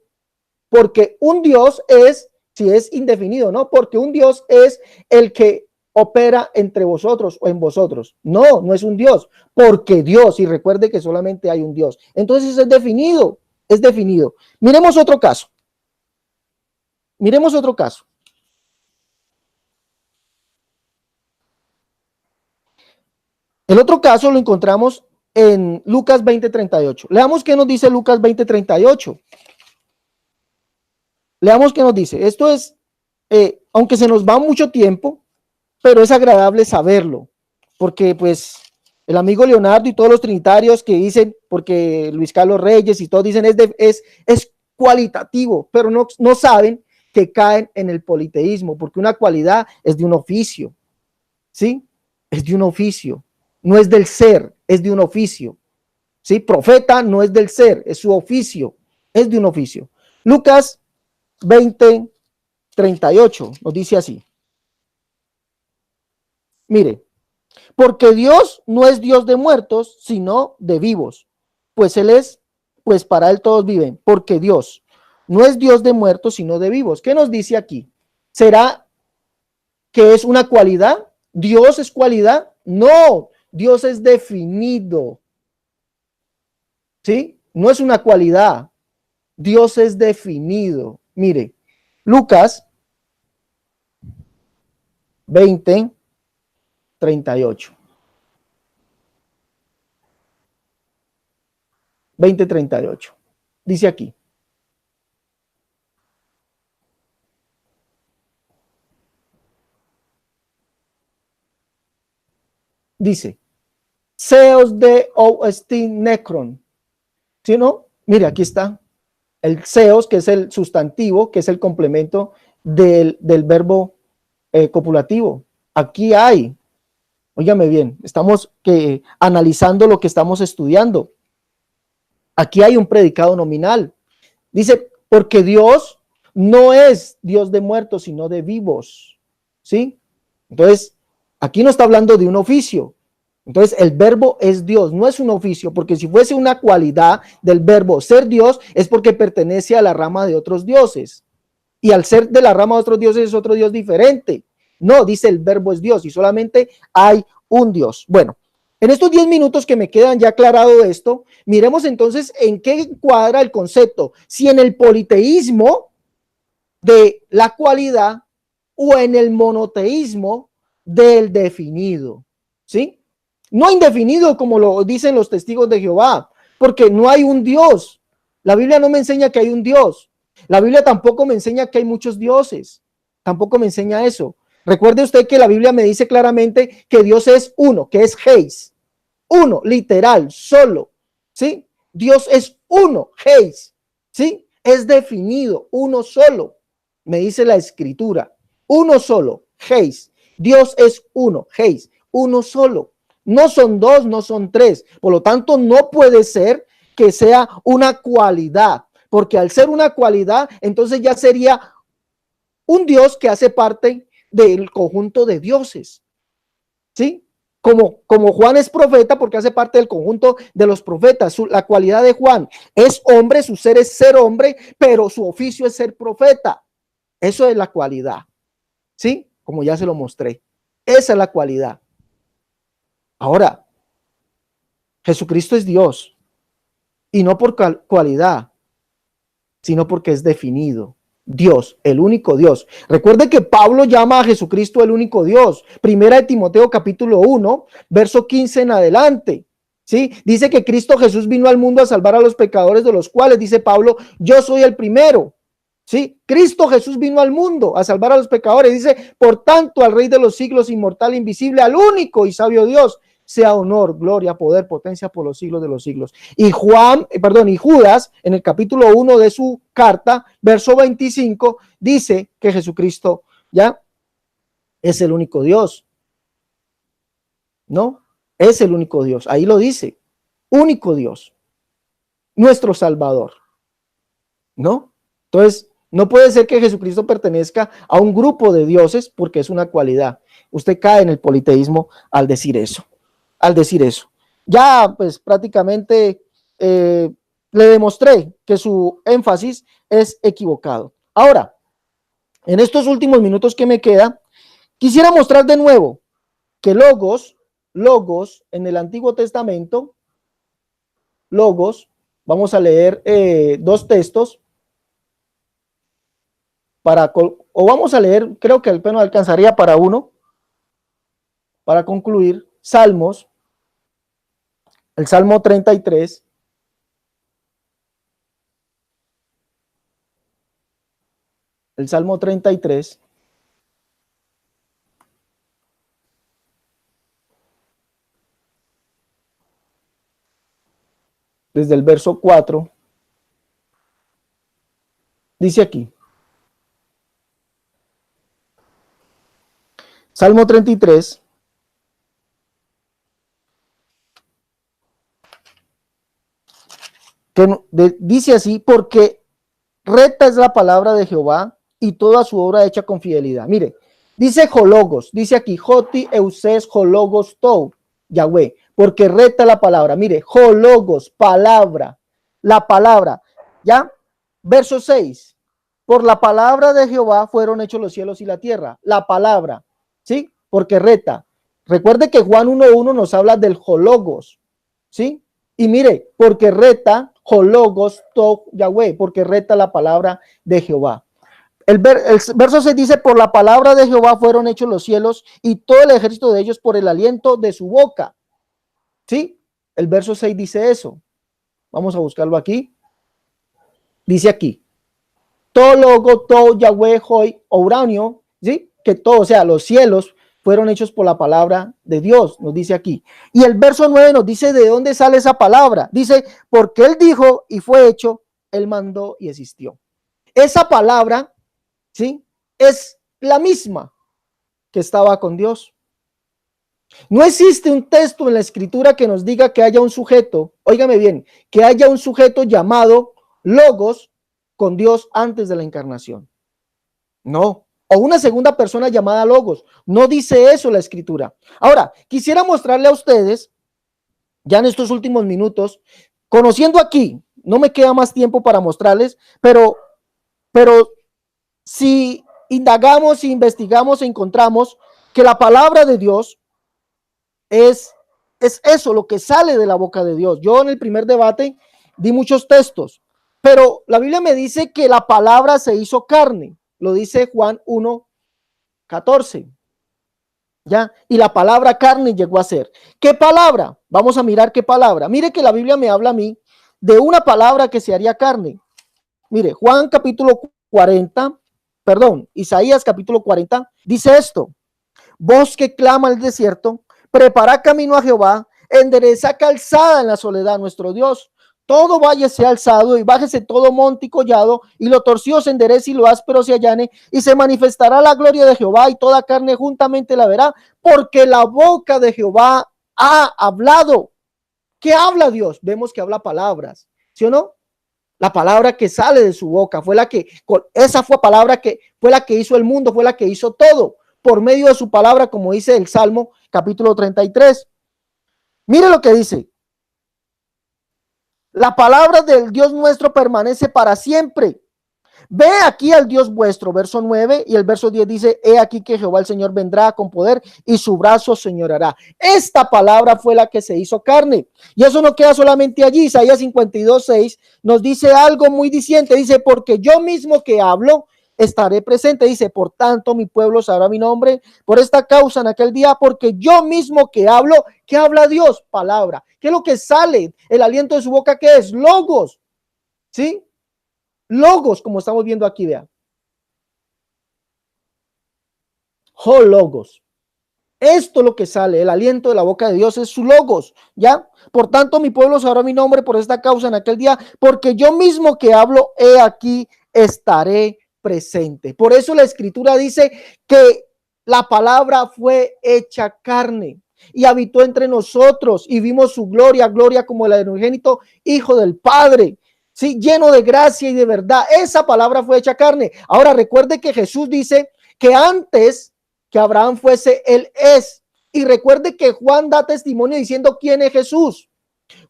un Dios es, si es indefinido, ¿no? Porque un Dios es el que opera entre vosotros o en vosotros. No, no es un Dios, porque Dios, y recuerde que solamente hay un Dios. Entonces es definido, es definido. Miremos otro caso. Miremos otro caso. El otro caso lo encontramos en Lucas 20:38. Leamos qué nos dice Lucas 20:38. Leamos qué nos dice. Esto es, aunque se nos va mucho tiempo, pero es agradable saberlo, porque pues el amigo Leonardo y todos los trinitarios que dicen, porque Luis Carlos Reyes y todos dicen es cualitativo, pero no saben que caen en el politeísmo, porque una cualidad es de un oficio, ¿sí? Es de un oficio, no es del ser, es de un oficio, ¿sí? Profeta no es del ser, es su oficio, es de un oficio. Lucas 20:38 nos dice así. Mire, porque Dios no es Dios de muertos, sino de vivos, pues pues para él todos viven, porque Dios no es Dios de muertos, sino de vivos. ¿Qué nos dice aquí? ¿Será que es una cualidad? ¿Dios es cualidad? No, Dios es definido. ¿Sí? No es una cualidad. Dios es definido. Mire, Lucas 20:38. 20:38. Dice aquí. Dice, Seos de Oestin Necron. ¿Sí o no? Mire, aquí está. El Seos, que es el sustantivo, que es el complemento del verbo copulativo. Aquí hay, óigame bien, estamos analizando lo que estamos estudiando. Aquí hay un predicado nominal. Dice, porque Dios no es Dios de muertos, sino de vivos. ¿Sí? Entonces, aquí no está hablando de un oficio. Entonces, el verbo es Dios, no es un oficio, porque si fuese una cualidad del verbo ser Dios, es porque pertenece a la rama de otros dioses. Y al ser de la rama de otros dioses es otro Dios diferente. No, dice el verbo es Dios y solamente hay un Dios. Bueno, en estos 10 minutos que me quedan ya aclarado esto, miremos entonces en qué cuadra el concepto. Si en el politeísmo de la cualidad o en el monoteísmo del definido. ¿Sí? No indefinido como lo dicen los testigos de Jehová, porque no hay un Dios. La Biblia no me enseña que hay un Dios. La Biblia tampoco me enseña que hay muchos dioses. Tampoco me enseña eso. Recuerde usted que la Biblia me dice claramente que Dios es uno, que es Heis. Uno, literal, solo. ¿Sí? Dios es uno, Heis. ¿Sí? Es definido, uno solo. Me dice la escritura. Uno solo, Heis. Dios es uno, Heis. Uno solo. No son dos, no son tres. Por lo tanto, no puede ser que sea una cualidad. porque al ser una cualidad, entonces ya sería un Dios que hace parte del conjunto de dioses, ¿sí? Como Juan es profeta porque hace parte del conjunto de los profetas. La cualidad de Juan es hombre, su ser es ser hombre, pero su oficio es ser profeta. Eso es la cualidad, ¿sí? Como ya se lo mostré. Esa es la cualidad. Ahora, Jesucristo es Dios y no por cualidad, sino porque es definido. Dios, el único Dios. Recuerde que Pablo llama a Jesucristo el único Dios. Primera de Timoteo capítulo 1, verso 15 en adelante. ¿Sí? Dice que Cristo Jesús vino al mundo a salvar a los pecadores, de los cuales, dice Pablo, yo soy el primero. ¿Sí? Cristo Jesús vino al mundo a salvar a los pecadores. Dice, por tanto, al Rey de los siglos, inmortal, invisible, al único y sabio Dios, sea honor, gloria, poder, potencia por los siglos de los siglos. Y Judas, en el capítulo 1 de su carta, verso 25, dice que Jesucristo ya es el único Dios. ¿No? Es el único Dios. Ahí lo dice. Único Dios. Nuestro Salvador. ¿No? Entonces, no puede ser que Jesucristo pertenezca a un grupo de dioses porque es una cualidad. Usted cae en el politeísmo al decir eso. Ya pues prácticamente le demostré que su énfasis es equivocado. Ahora, en estos últimos minutos que me queda, quisiera mostrar de nuevo que logos en el Antiguo Testamento, vamos a leer dos textos o vamos a leer, creo que el pleno alcanzaría para uno, para concluir, Salmos. El Salmo 33. El Salmo 33. Desde el verso 4. Dice aquí. Salmo 33. Dice así, porque recta es la palabra de Jehová y toda su obra hecha con fidelidad. Mire, dice Jologos, dice aquí, Joti Euses Jologos Tou, Yahweh, porque recta la palabra. Mire, Jologos, palabra, la palabra, ¿ya? Verso 6, por la palabra de Jehová fueron hechos los cielos y la tierra, la palabra, ¿sí? Porque recta. Recuerde que Juan 1:1 nos habla del Jologos, ¿sí? Y mire, porque recta, Jologos Tou, Yahweh, porque recta la palabra de Jehová. El verso 6 dice, por la palabra de Jehová fueron hechos los cielos y todo el ejército de ellos por el aliento de su boca. ¿Sí? El verso 6 dice eso. Vamos a buscarlo aquí. Dice aquí, todo logo, todo Yahweh, Hoy, Ouranio, ¿sí? Que todo, o sea, los cielos fueron hechos por la palabra de Dios, nos dice aquí. Y el verso 9 nos dice de dónde sale esa palabra. Dice, porque él dijo y fue hecho, él mandó y existió. Esa palabra, ¿sí? Es la misma que estaba con Dios. No existe un texto en la escritura que nos diga que haya un sujeto, óigame bien, que haya un sujeto llamado Logos con Dios antes de la encarnación. No. O una segunda persona llamada Logos. No dice eso la escritura. Ahora, quisiera mostrarle a ustedes, ya en estos últimos minutos, conociendo aquí, no me queda más tiempo para mostrarles, pero si indagamos, si investigamos, encontramos que la palabra de Dios es eso, lo que sale de la boca de Dios. Yo en el primer debate di muchos textos, pero la Biblia me dice que la palabra se hizo carne. Lo dice Juan 1:14. ¿Ya? Y la palabra carne llegó a ser. ¿Qué palabra? Vamos a mirar qué palabra. Mire que la Biblia me habla a mí de una palabra que se haría carne. Mire, Juan capítulo 40, Isaías capítulo 40, dice esto: voz que clama el desierto, prepara camino a Jehová, endereza calzada en la soledad nuestro Dios. Todo valle sea alzado y bájese todo monte y collado, y lo torcido se enderece y lo áspero se allane, y se manifestará la gloria de Jehová, y toda carne juntamente la verá, porque la boca de Jehová ha hablado. ¿Qué habla Dios? Vemos que habla palabras, ¿sí o no? La palabra que sale de su boca fue la que, esa fue palabra que fue la que hizo el mundo, fue la que hizo todo por medio de su palabra, como dice el Salmo capítulo 33. Mire lo que dice. La palabra del Dios nuestro permanece para siempre. Ve aquí al Dios vuestro, verso 9, y el verso 10 dice: he aquí que Jehová el Señor vendrá con poder y su brazo señorará. Esta palabra fue la que se hizo carne. Y eso no queda solamente allí. Isaías 52:6 nos dice algo muy diciente. Dice: porque yo mismo que hablo estaré presente. Dice: por tanto mi pueblo sabrá mi nombre por esta causa en aquel día, porque yo mismo que hablo. ¿Qué habla Dios? Palabra. ¿Qué es lo que sale? El aliento de su boca, ¿qué es? Logos. ¿Sí? Logos, como estamos viendo aquí, vean. Logos. Esto es lo que sale, el aliento de la boca de Dios es su logos, ¿ya? Por tanto, mi pueblo sabrá mi nombre por esta causa en aquel día, porque yo mismo que hablo, he aquí, estaré presente. Por eso la escritura dice que la palabra fue hecha carne y habitó entre nosotros y vimos su gloria, gloria como el unigénito Hijo del Padre. Sí, lleno de gracia y de verdad. Esa palabra fue hecha carne. Ahora recuerde que Jesús dice que antes que Abraham fuese, él es. Y recuerde que Juan da testimonio diciendo quién es Jesús.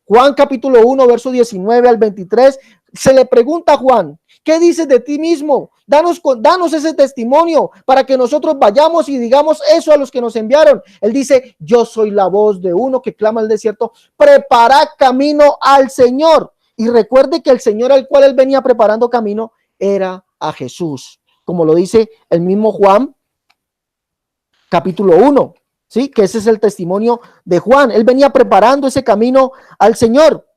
Juan capítulo 1, verso 19 al 23, se le pregunta a Juan: ¿qué dices de ti mismo? Danos ese testimonio para que nosotros vayamos y digamos eso a los que nos enviaron. Él dice: yo soy la voz de uno que clama al desierto, prepara camino al Señor. Y recuerde que el Señor al cual él venía preparando camino era a Jesús, como lo dice el mismo Juan capítulo 1, ¿sí? Que ese es el testimonio de Juan. Él venía preparando ese camino al Señor.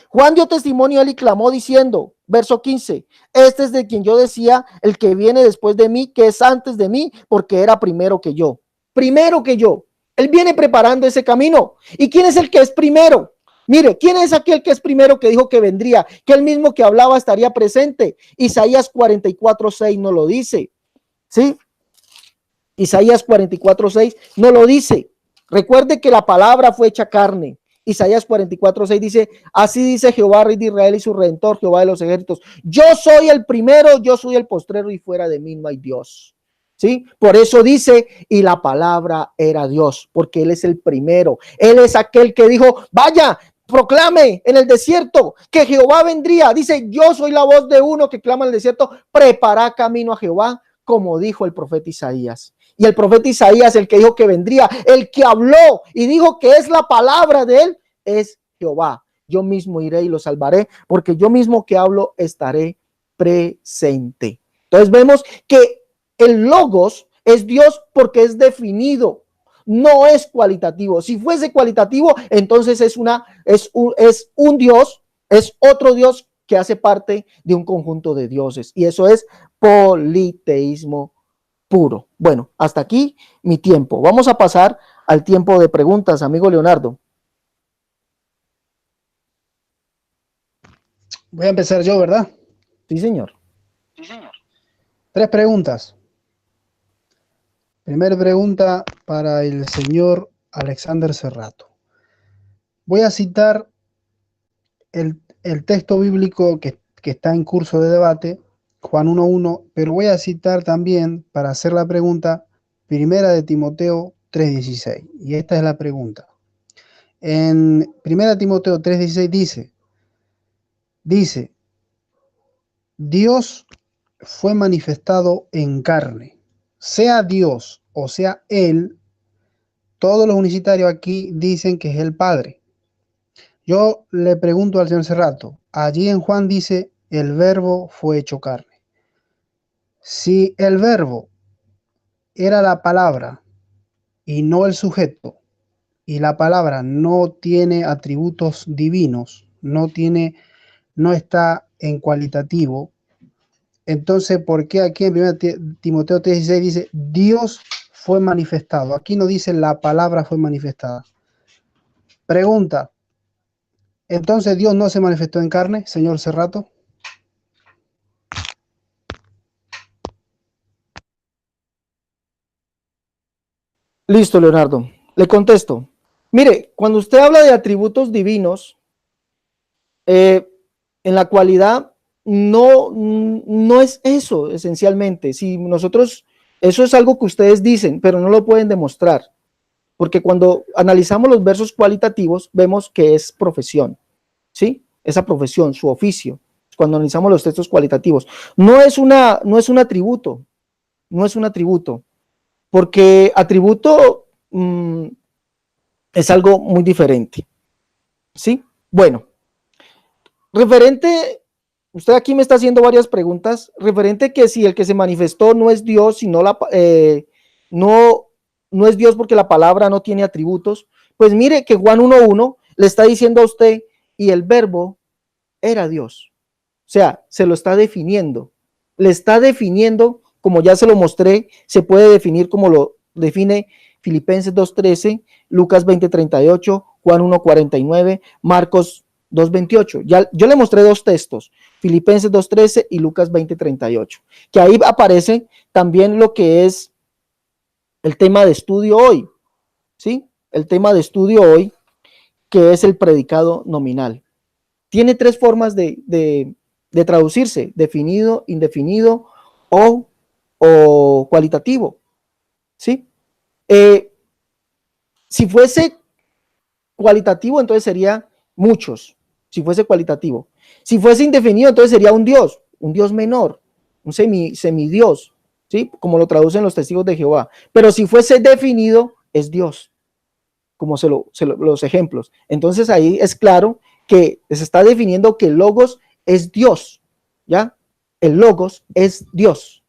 Juan dio testimonio a él y clamó diciendo, verso 15, este es de quien yo decía, el que viene después de mí, que es antes de mí, porque era primero que yo. Primero que yo. Él viene preparando ese camino. ¿Y quién es el que es primero? Mire, ¿quién es aquel que es primero que dijo que vendría? Que él mismo que hablaba estaría presente. Isaías 44:6 no lo dice, ¿sí? Isaías 44:6 no lo dice. Recuerde que la palabra fue hecha carne. Isaías 44:6 dice: así dice Jehová, Rey de Israel y su Redentor, Jehová de los ejércitos, yo soy el primero, yo soy el postrero y fuera de mí no hay Dios. ¿Sí? Por eso dice: y la palabra era Dios, porque él es el primero. Él es aquel que dijo: vaya, proclame en el desierto que Jehová vendría. Dice: yo soy la voz de uno que clama en el desierto, prepara camino a Jehová, como dijo el profeta Isaías. Y el profeta Isaías, el que dijo que vendría, el que habló y dijo que es la palabra de él, es Jehová. Yo mismo iré y lo salvaré, porque yo mismo que hablo estaré presente. Entonces vemos que el logos es Dios porque es definido, no es cualitativo. Si fuese cualitativo, entonces es un Dios, es otro Dios que hace parte de un conjunto de dioses. Y eso es politeísmo puro. Bueno, hasta aquí mi tiempo. Vamos a pasar al tiempo de preguntas, amigo Leonardo. Voy a empezar yo, ¿verdad? Sí, señor. 3 preguntas. Primera pregunta para el señor Alexander Cerrato. Voy a citar el texto bíblico que está en curso de debate, Juan 1:1, pero voy a citar también, para hacer la pregunta, Primera de Timoteo 3:16. Y esta es la pregunta. En Primera de Timoteo 3:16 dice, Dios fue manifestado en carne. Sea Dios o sea Él, todos los unicitarios aquí dicen que es el Padre. Yo le pregunto al señor Cerrato, allí en Juan dice, el verbo fue hecho carne. Si el verbo era la palabra y no el sujeto, y la palabra no tiene atributos divinos, no está en cualitativo, entonces, ¿por qué aquí en 1 Timoteo 3:16 dice, Dios fue manifestado? Aquí no dice la palabra fue manifestada. Pregunta, ¿entonces Dios no se manifestó en carne, señor Cerrato? Listo, Leonardo. Le contesto. Mire, cuando usted habla de atributos divinos, en la cualidad no es eso esencialmente. Si nosotros, eso es algo que ustedes dicen, pero no lo pueden demostrar, porque cuando analizamos los versos cualitativos vemos que es profesión, ¿sí? Esa profesión, su oficio, cuando analizamos los textos cualitativos. No es un atributo, no es un atributo, porque atributo es algo muy diferente, ¿sí? Bueno, referente, usted aquí me está haciendo varias preguntas, referente que si el que se manifestó no es Dios, sino no, no es Dios porque la palabra no tiene atributos, pues mire que Juan 1:1 le está diciendo a usted, y el verbo era Dios. O sea, se lo está definiendo. Le está definiendo, como ya se lo mostré, se puede definir como lo define Filipenses 2:13, Lucas 20:38, Juan 1:49, Marcos 2:28. Ya, yo le mostré dos textos, Filipenses 2:13 y Lucas 20:38, que ahí aparece también lo que es el tema de estudio hoy, ¿sí? El tema de estudio hoy, que es el predicado nominal. Tiene tres formas de traducirse: definido, indefinido o cualitativo, ¿sí? Eh, si fuese cualitativo, entonces sería muchos, si fuese cualitativo. Si fuese indefinido, entonces sería un Dios menor, un semidios, ¿sí? Como lo traducen los testigos de Jehová. Pero si fuese definido, es Dios, como los ejemplos. Entonces ahí es claro que se está definiendo que el logos es Dios, ¿ya? El logos es Dios,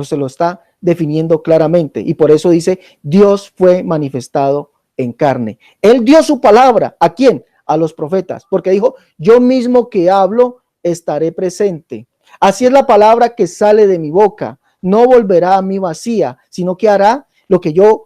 se lo está definiendo claramente, y por eso dice, Dios fue manifestado en carne. Él dio su palabra, ¿a quién? A los profetas, porque dijo, yo mismo que hablo, estaré presente. Así es la palabra que sale de mi boca, no volverá a mí vacía, sino que hará lo que yo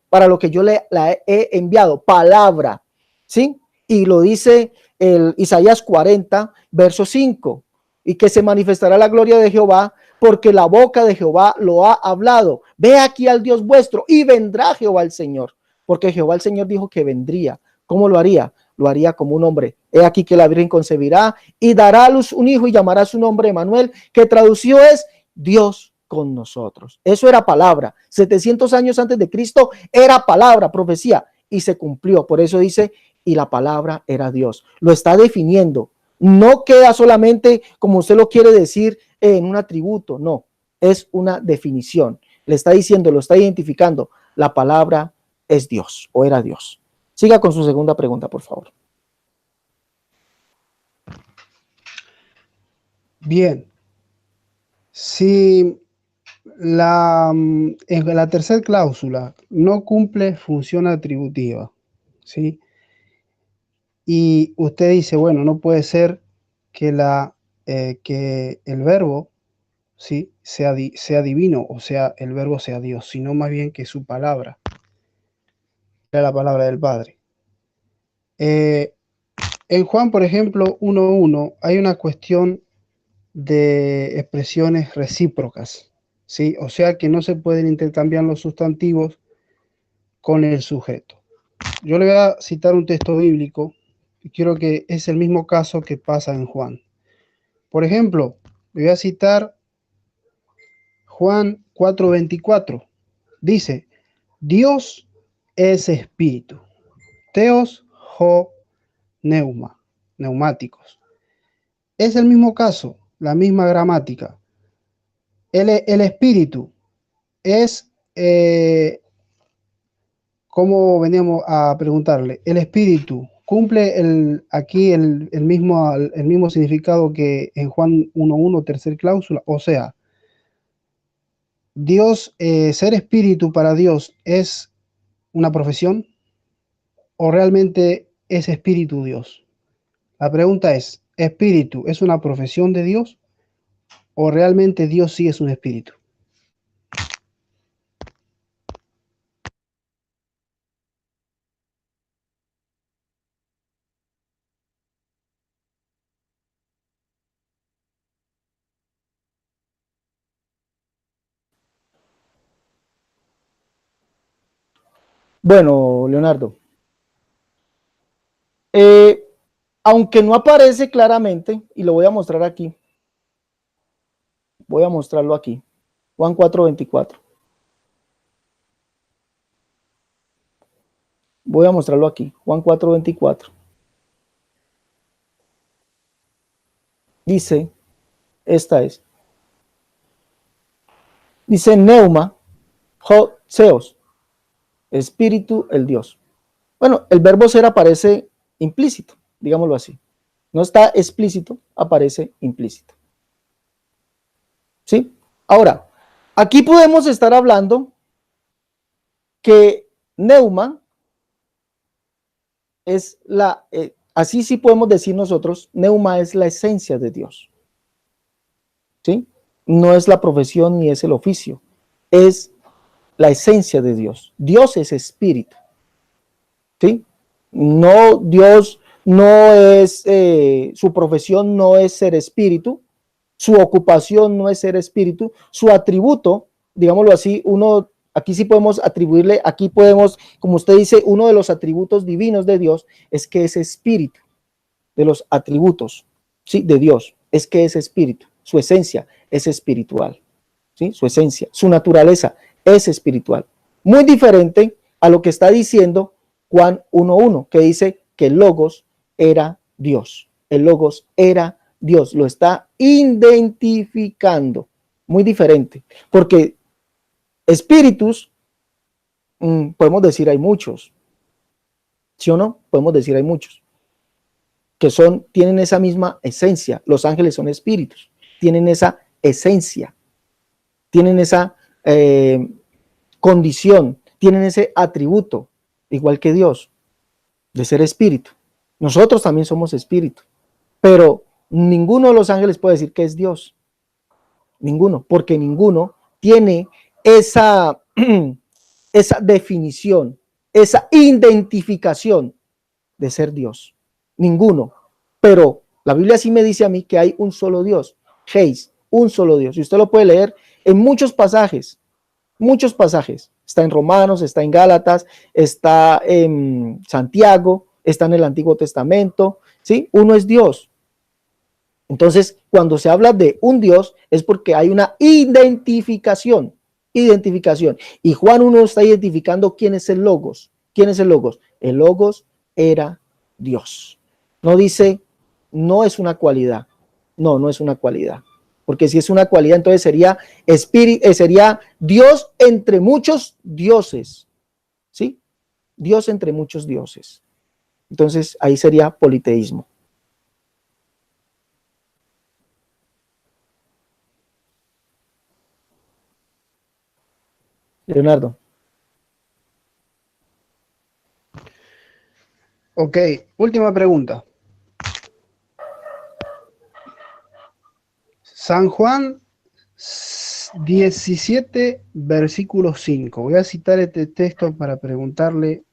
para lo que yo la he enviado, palabra, ¿sí? Y lo dice el Isaías 40, verso 5, y que se manifestará la gloria de Jehová, porque la boca de Jehová lo ha hablado. Ve aquí al Dios vuestro, y vendrá Jehová el Señor, porque Jehová el Señor dijo que vendría. ¿Cómo lo haría? Lo haría como un hombre. He aquí que la Virgen concebirá y dará a luz un hijo y llamará su nombre Emanuel, que traducido es Dios con nosotros. Eso era palabra. 700 años antes de Cristo era palabra, profecía, y se cumplió. Por eso dice, y la palabra era Dios. Lo está definiendo. No queda solamente como usted lo quiere decir en un atributo, no, es una definición. Le está diciendo, lo está identificando, la palabra es Dios o era Dios. Siga con su segunda pregunta, por favor. Bien, si en la tercera cláusula no cumple función atributiva, ¿sí? Y usted dice, bueno, no puede ser que, que el verbo, ¿sí? sea divino, o sea, el verbo sea Dios, sino más bien que su palabra era la palabra del Padre. En Juan, por ejemplo, 1:1 hay una cuestión de expresiones recíprocas, ¿sí? O sea que no se pueden intercambiar los sustantivos con el sujeto. Yo le voy a citar un texto bíblico y quiero que es el mismo caso que pasa en Juan. Por ejemplo, le voy a citar Juan 4:24. Dice, Dios es espíritu. Theos ho neuma, neumáticos. Es el mismo caso, la misma gramática. El espíritu es, como veníamos a preguntarle, el espíritu cumple aquí el mismo significado que en Juan 1:1, tercer cláusula. O sea, Dios, ser espíritu para Dios es una profesión o realmente es espíritu Dios. La pregunta es, ¿espíritu es una profesión de Dios o realmente Dios sí es un espíritu? Bueno, Leonardo, eh, aunque no aparece claramente, y lo voy a mostrar aquí. Voy a mostrarlo aquí. Juan 4:24. Voy a mostrarlo aquí. Juan 4:24. Dice, esta es. Dice Neuma, Seos, espíritu, el Dios. Bueno, el verbo ser aparece implícito, digámoslo así. No está explícito, aparece implícito. ¿Sí? Ahora, aquí podemos estar hablando que Neuma es así sí podemos decir nosotros, Neuma es la esencia de Dios. ¿Sí? No es la profesión ni es el oficio, es la esencia de Dios. Dios es espíritu. ¿Sí? No, Dios no es, su profesión no es ser espíritu, su ocupación no es ser espíritu, su atributo, digámoslo así, aquí sí podemos atribuirle, aquí podemos, como usted dice, uno de los atributos divinos de Dios es que es espíritu, de los atributos, ¿sí? De Dios, es que es espíritu, su esencia es espiritual, ¿sí? Su esencia, su naturaleza es espiritual. Muy diferente a lo que está diciendo Juan 1:1, que dice que el Logos era Dios. El Logos era Dios, lo está identificando. Muy diferente, porque espíritus, podemos decir hay muchos, ¿sí o no? Podemos decir hay muchos, que tienen esa misma esencia. Los ángeles son espíritus, tienen esa esencia, tienen esa condición, tienen ese atributo, igual que Dios, de ser espíritu. Nosotros también somos espíritu, pero ninguno de los ángeles puede decir que es Dios. Ninguno, porque ninguno tiene esa, esa definición, esa identificación de ser Dios. Ninguno. Pero la Biblia sí me dice a mí que hay un solo Dios. Heis, un solo Dios. Y usted lo puede leer en muchos pasajes. Muchos pasajes. Está en Romanos, está en Gálatas, está en Santiago, está en el Antiguo Testamento. ¿Sí? Uno es Dios. Entonces, cuando se habla de un Dios, es porque hay una identificación. Y Juan 1 está identificando quién es el Logos. ¿Quién es el Logos? El Logos era Dios. No dice, no es una cualidad. No, no es una cualidad. Porque si es una cualidad, entonces sería sería Dios entre muchos dioses. ¿Sí? Dios entre muchos dioses. Entonces, ahí sería politeísmo. Leonardo. Ok, última pregunta. San Juan 17, versículo 5. Voy a citar este texto para preguntarle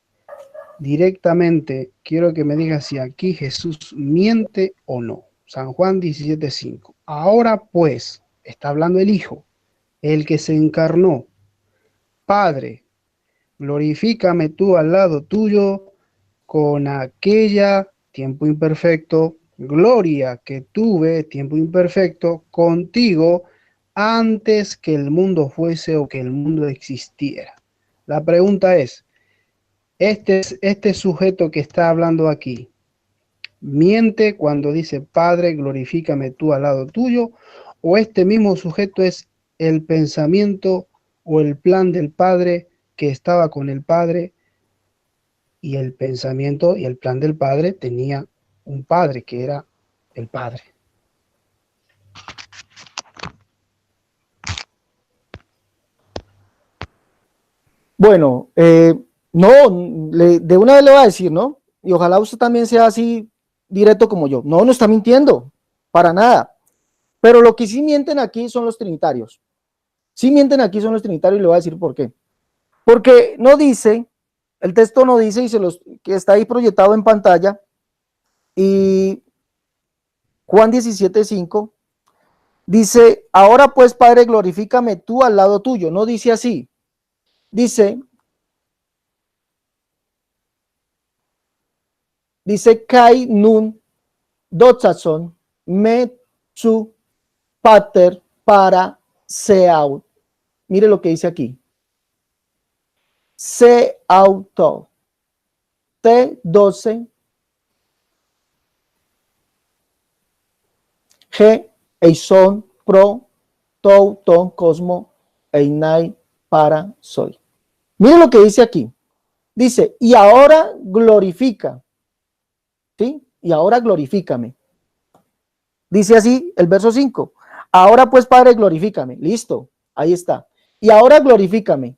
directamente. Quiero que me diga si aquí Jesús miente o no. San Juan 17, 5. Ahora pues, está hablando el Hijo, el que se encarnó. Padre, glorifícame tú al lado tuyo con aquella, tiempo imperfecto, gloria que tuve, tiempo imperfecto, contigo antes que el mundo fuese o que el mundo existiera. La pregunta es, este sujeto que está hablando aquí, ¿miente cuando dice, Padre, glorifícame tú al lado tuyo? ¿O este mismo sujeto es el pensamiento o el plan del Padre que estaba con el Padre, y el pensamiento y el plan del Padre tenía un Padre que era el Padre? Bueno, no, de una vez le voy a decir, ¿no? Y ojalá usted también sea así directo como yo. No, no está mintiendo, para nada. Pero lo que sí mienten aquí son los trinitarios. Sí mienten aquí son los trinitarios y le voy a decir por qué. Porque no dice, el texto no dice, y que está ahí proyectado en pantalla, y Juan 17:5 dice, ahora pues, Padre, glorifícame tú al lado tuyo. No dice así. Dice Kai Nun doxason, metsu, pater, para, seaut. Mire lo que dice aquí. Seauto, T12, G, eison, pro, tou, ton, cosmo, einai, para, soy. Mire lo que dice aquí. Dice, y ahora glorifica. ¿Sí? Y ahora glorifícame. Dice así el verso 5. Ahora pues, Padre, glorifícame. Listo, ahí está. Y ahora glorifícame.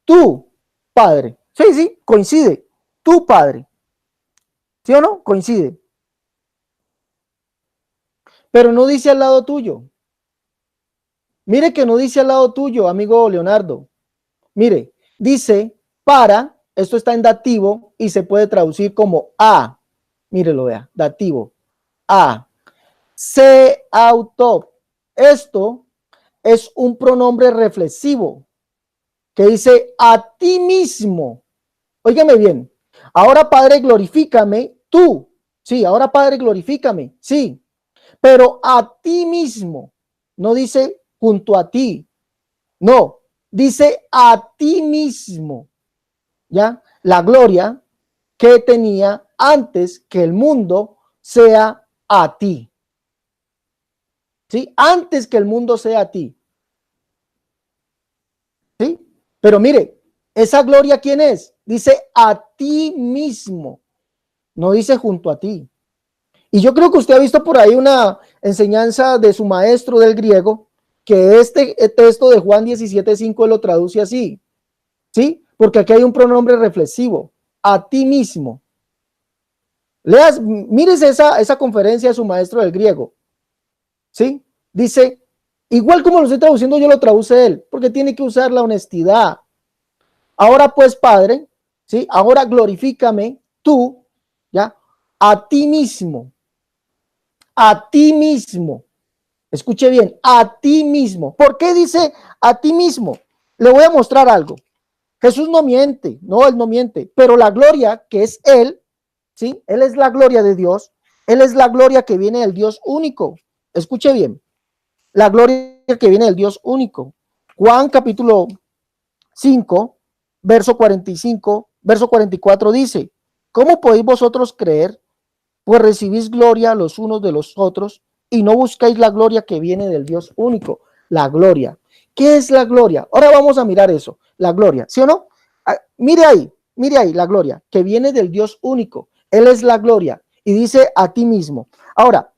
Tú, Padre. Sí, sí, coincide. Tú, Padre. ¿Sí o no? Coincide. Pero no dice al lado tuyo. Mire que no dice al lado tuyo, amigo Leonardo. Mire, dice para, esto está en dativo y se puede traducir como a. Mírelo, vea, dativo. A. Se auto. Esto es un pronombre reflexivo que dice a ti mismo. Óigame bien. Ahora, Padre, glorifícame tú. Sí, ahora, Padre, glorifícame. Sí, pero a ti mismo. No dice junto a ti. No, dice a ti mismo. ¿Ya? La gloria que tenía antes que el mundo sea a ti. ¿Sí? Antes que el mundo sea a ti. ¿Sí? Pero mire, esa gloria, ¿quién es? Dice a ti mismo. No dice junto a ti. Y yo creo que usted ha visto por ahí una enseñanza de su maestro del griego, que este texto de Juan 17:5 lo traduce así. ¿Sí? Porque aquí hay un pronombre reflexivo. A ti mismo. Leas, mires esa conferencia de su maestro del griego. ¿Sí? Dice, igual como lo estoy traduciendo, yo lo traduce él, porque tiene que usar la honestidad. Ahora pues, Padre, ¿sí? Ahora glorifícame tú, ¿ya? A ti mismo. A ti mismo. Escuche bien, a ti mismo. ¿Por qué dice a ti mismo? Le voy a mostrar algo. Jesús no miente, no, él no miente, pero la gloria que es él, ¿sí? Él es la gloria de Dios, él es la gloria que viene del Dios único. Escuche bien, la gloria que viene del Dios único. Juan capítulo 5, verso 45, verso 44 dice, ¿cómo podéis vosotros creer? Pues recibís gloria los unos de los otros y no buscáis la gloria que viene del Dios único. La gloria. ¿Qué es la gloria? Ahora vamos a mirar eso. La gloria, ¿sí o no? Mire ahí la gloria que viene del Dios único. Él es la gloria y dice a ti mismo. Ahora,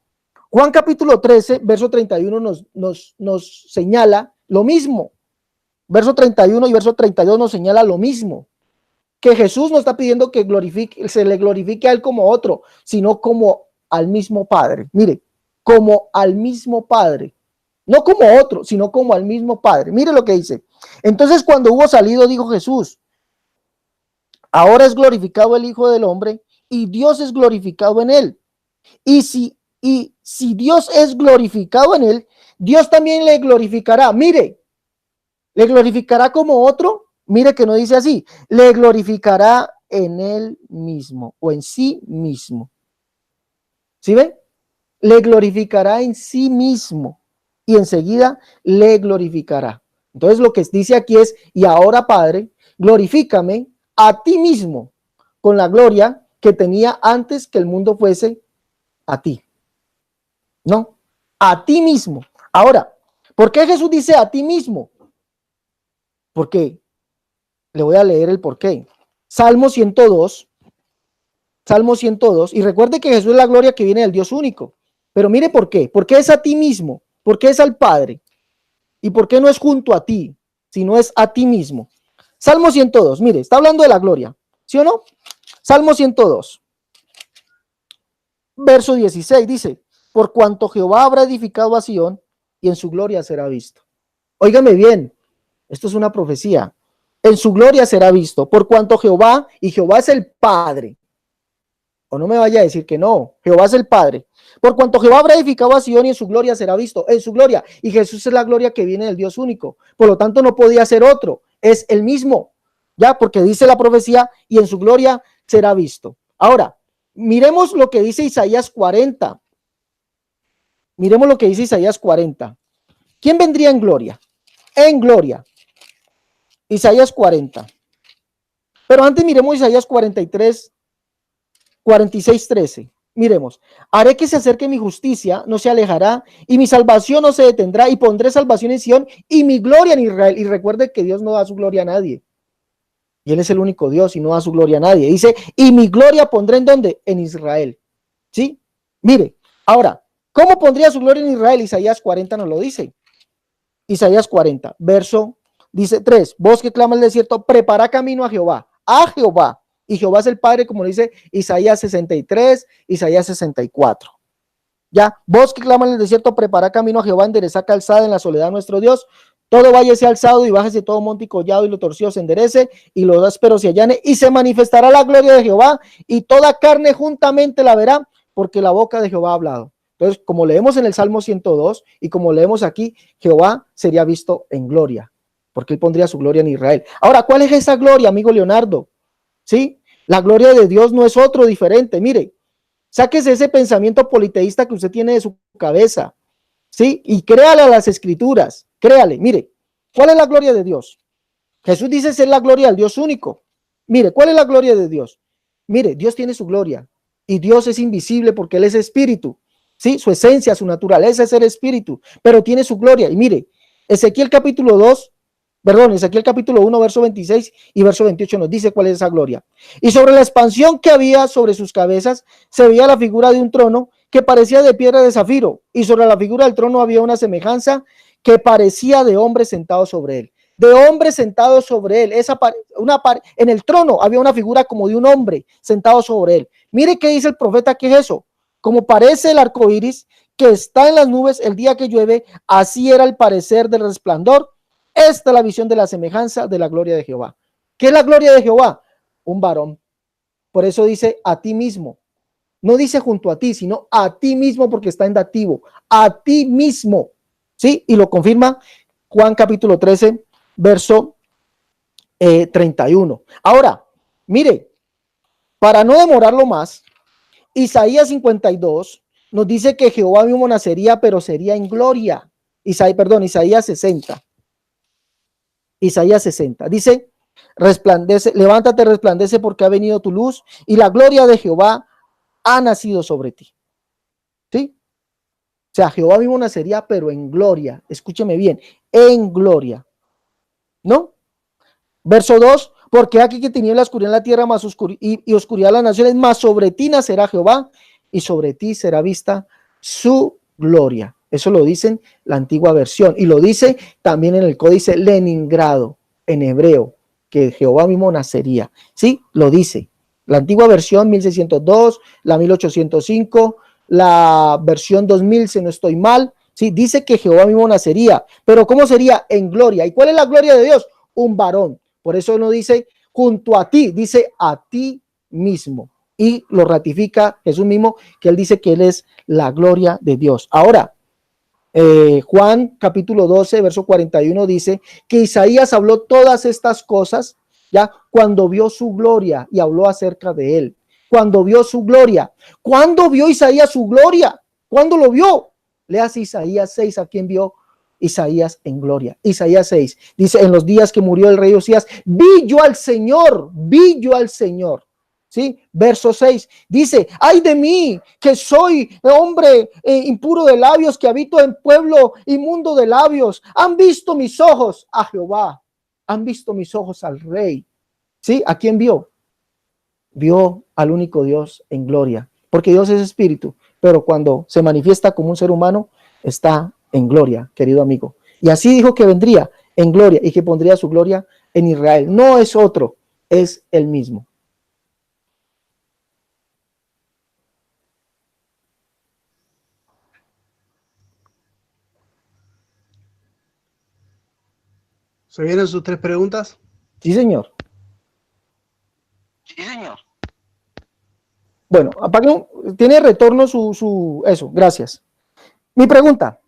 Juan capítulo 13, verso 31 nos señala lo mismo. Verso 31 y verso 32 nos señala lo mismo. Que Jesús no está pidiendo que se le glorifique a él como otro, sino como al mismo Padre. Mire, como al mismo Padre. No como otro, sino como al mismo Padre. Mire lo que dice. Entonces, cuando hubo salido, dijo Jesús, ahora es glorificado el Hijo del Hombre y Dios es glorificado en él. Y si Dios es glorificado en él, Dios también le glorificará. Mire, le glorificará como otro. Mire que no dice así, le glorificará en él mismo o en sí mismo. ¿Sí ve? Le glorificará en sí mismo y enseguida le glorificará. Entonces lo que dice aquí es, y ahora Padre, glorifícame a ti mismo con la gloria que tenía antes que el mundo fuese a ti. No, a ti mismo. Ahora, ¿por qué Jesús dice a ti mismo? Porque le voy a leer el porqué. Salmo 102, y recuerde que Jesús es la gloria que viene del Dios único. Pero mire por qué. ¿Por qué es a ti mismo? ¿Por qué es al Padre? ¿Y por qué no es junto a ti, sino es a ti mismo? Salmo 102, mire, está hablando de la gloria, ¿sí o no? Salmo 102, verso 16, dice, por cuanto Jehová habrá edificado a Sión, y en su gloria será visto. Óigame bien, esto es una profecía. En su gloria será visto, por cuanto Jehová, y Jehová es el Padre, o no me vaya a decir que no, Jehová es el Padre, por cuanto Jehová habrá edificado a Sion y en su gloria será visto, en su gloria, y Jesús es la gloria que viene del Dios único, por lo tanto no podía ser otro, es el mismo, ya, porque dice la profecía, y en su gloria será visto. Ahora, miremos lo que dice Isaías 40, Miremos lo que dice Isaías 40. ¿Quién vendría en gloria? En gloria. Isaías 40. Pero antes miremos Isaías 43, 46, 13. Miremos. Haré que se acerque mi justicia, no se alejará, y mi salvación no se detendrá, y pondré salvación en Sión y mi gloria en Israel. Y recuerde que Dios no da su gloria a nadie. Y Él es el único Dios y no da su gloria a nadie. Dice, y mi gloria pondré ¿en dónde? En Israel. ¿Sí? Mire, ahora, ¿cómo pondría su gloria en Israel? Isaías 40 nos lo dice. Isaías 40, verso, dice 3, voz que clama el desierto, prepara camino a Jehová, y Jehová es el Padre, como dice Isaías 63, Isaías 64. Ya, voz que clama en el desierto, prepara camino a Jehová, endereza calzada en la soledad de nuestro Dios, todo valle sea alzado y bájese todo monte y collado, y lo torcido se enderece, y lo áspero se allane, y se manifestará la gloria de Jehová, y toda carne juntamente la verá, porque la boca de Jehová ha hablado. Entonces, como leemos en el Salmo 102 y como leemos aquí, Jehová sería visto en gloria, porque Él pondría su gloria en Israel. Ahora, ¿cuál es esa gloria, amigo Leonardo? ¿Sí? La gloria de Dios no es otro diferente. Mire, sáquese ese pensamiento politeísta que usted tiene de su cabeza, ¿sí? Y créale a las escrituras, créale. Mire, ¿cuál es la gloria de Dios? Jesús dice ser la gloria del Dios único. Mire, ¿cuál es la gloria de Dios? Mire, Dios tiene su gloria y Dios es invisible porque Él es espíritu. Sí, su esencia, su naturaleza es ser espíritu, pero tiene su gloria. Y mire, Ezequiel capítulo 2, perdón, Ezequiel capítulo 1, verso 26 y verso 28 nos dice cuál es esa gloria. Y sobre la expansión que había sobre sus cabezas, se veía la figura de un trono que parecía de piedra de zafiro, y sobre la figura del trono había una semejanza que parecía de hombre sentado sobre él. De hombre sentado sobre él, en el trono había una figura como de un hombre sentado sobre él. Mire qué dice el profeta, ¿qué es eso? Como parece el arco iris que está en las nubes el día que llueve, así era el parecer del resplandor. Esta es la visión de la semejanza de la gloria de Jehová. ¿Qué es la gloria de Jehová? Un varón. Por eso dice a ti mismo. No dice junto a ti, sino a ti mismo, porque está en dativo. A ti mismo. ¿Sí? Y lo confirma Juan capítulo 13, verso 31. Ahora, mire, para no demorarlo más, Isaías 52 nos dice que Jehová mismo nacería, pero sería en gloria. Isaías 60. Isaías 60. Dice, resplandece, levántate, resplandece porque ha venido tu luz y la gloria de Jehová ha nacido sobre ti. ¿Sí? O sea, Jehová mismo nacería, pero en gloria. Escúcheme bien, en gloria. ¿No? Verso 2, porque aquí que tinieblas oscuridad en la tierra más y oscuridad las naciones, más sobre ti nacerá Jehová y sobre ti será vista su gloria. Eso lo dice la antigua versión y lo dice también en el códice Leningrado, en hebreo, que Jehová mismo nacería. Sí, lo dice. La antigua versión 1602, la 1805, la versión 2000, si no estoy mal, sí, dice que Jehová mismo nacería, pero ¿cómo sería? En gloria. ¿Y cuál es la gloria de Dios? Un varón. Por eso no dice junto a ti, dice a ti mismo. Y lo ratifica Jesús mismo, que Él dice que Él es la gloria de Dios. Ahora, Juan capítulo 12, verso 41 dice que Isaías habló todas estas cosas, ya cuando vio su gloria y habló acerca de Él. Cuando vio su gloria. ¿Cuándo vio Isaías su gloria? ¿Cuándo lo vio? Leas Isaías 6, ¿a quién vio Isaías en gloria? Isaías 6 dice, en los días que murió el rey Osías, vi yo al Señor, vi yo al Señor. ¿Sí? Verso 6 dice, ay de mí que soy hombre impuro de labios, que habito en pueblo inmundo de labios. Han visto mis ojos a Jehová, han visto mis ojos al rey. ¿Sí? ¿A quién vio? Vio al único Dios en gloria, porque Dios es espíritu, pero cuando se manifiesta como un ser humano, está en gloria, querido amigo. Y así dijo que vendría en gloria y que pondría su gloria en Israel. No es otro, es el mismo. ¿Se vienen sus tres preguntas? Sí, señor. Sí, señor. Bueno, apague, tiene retorno eso, gracias. Mi pregunta.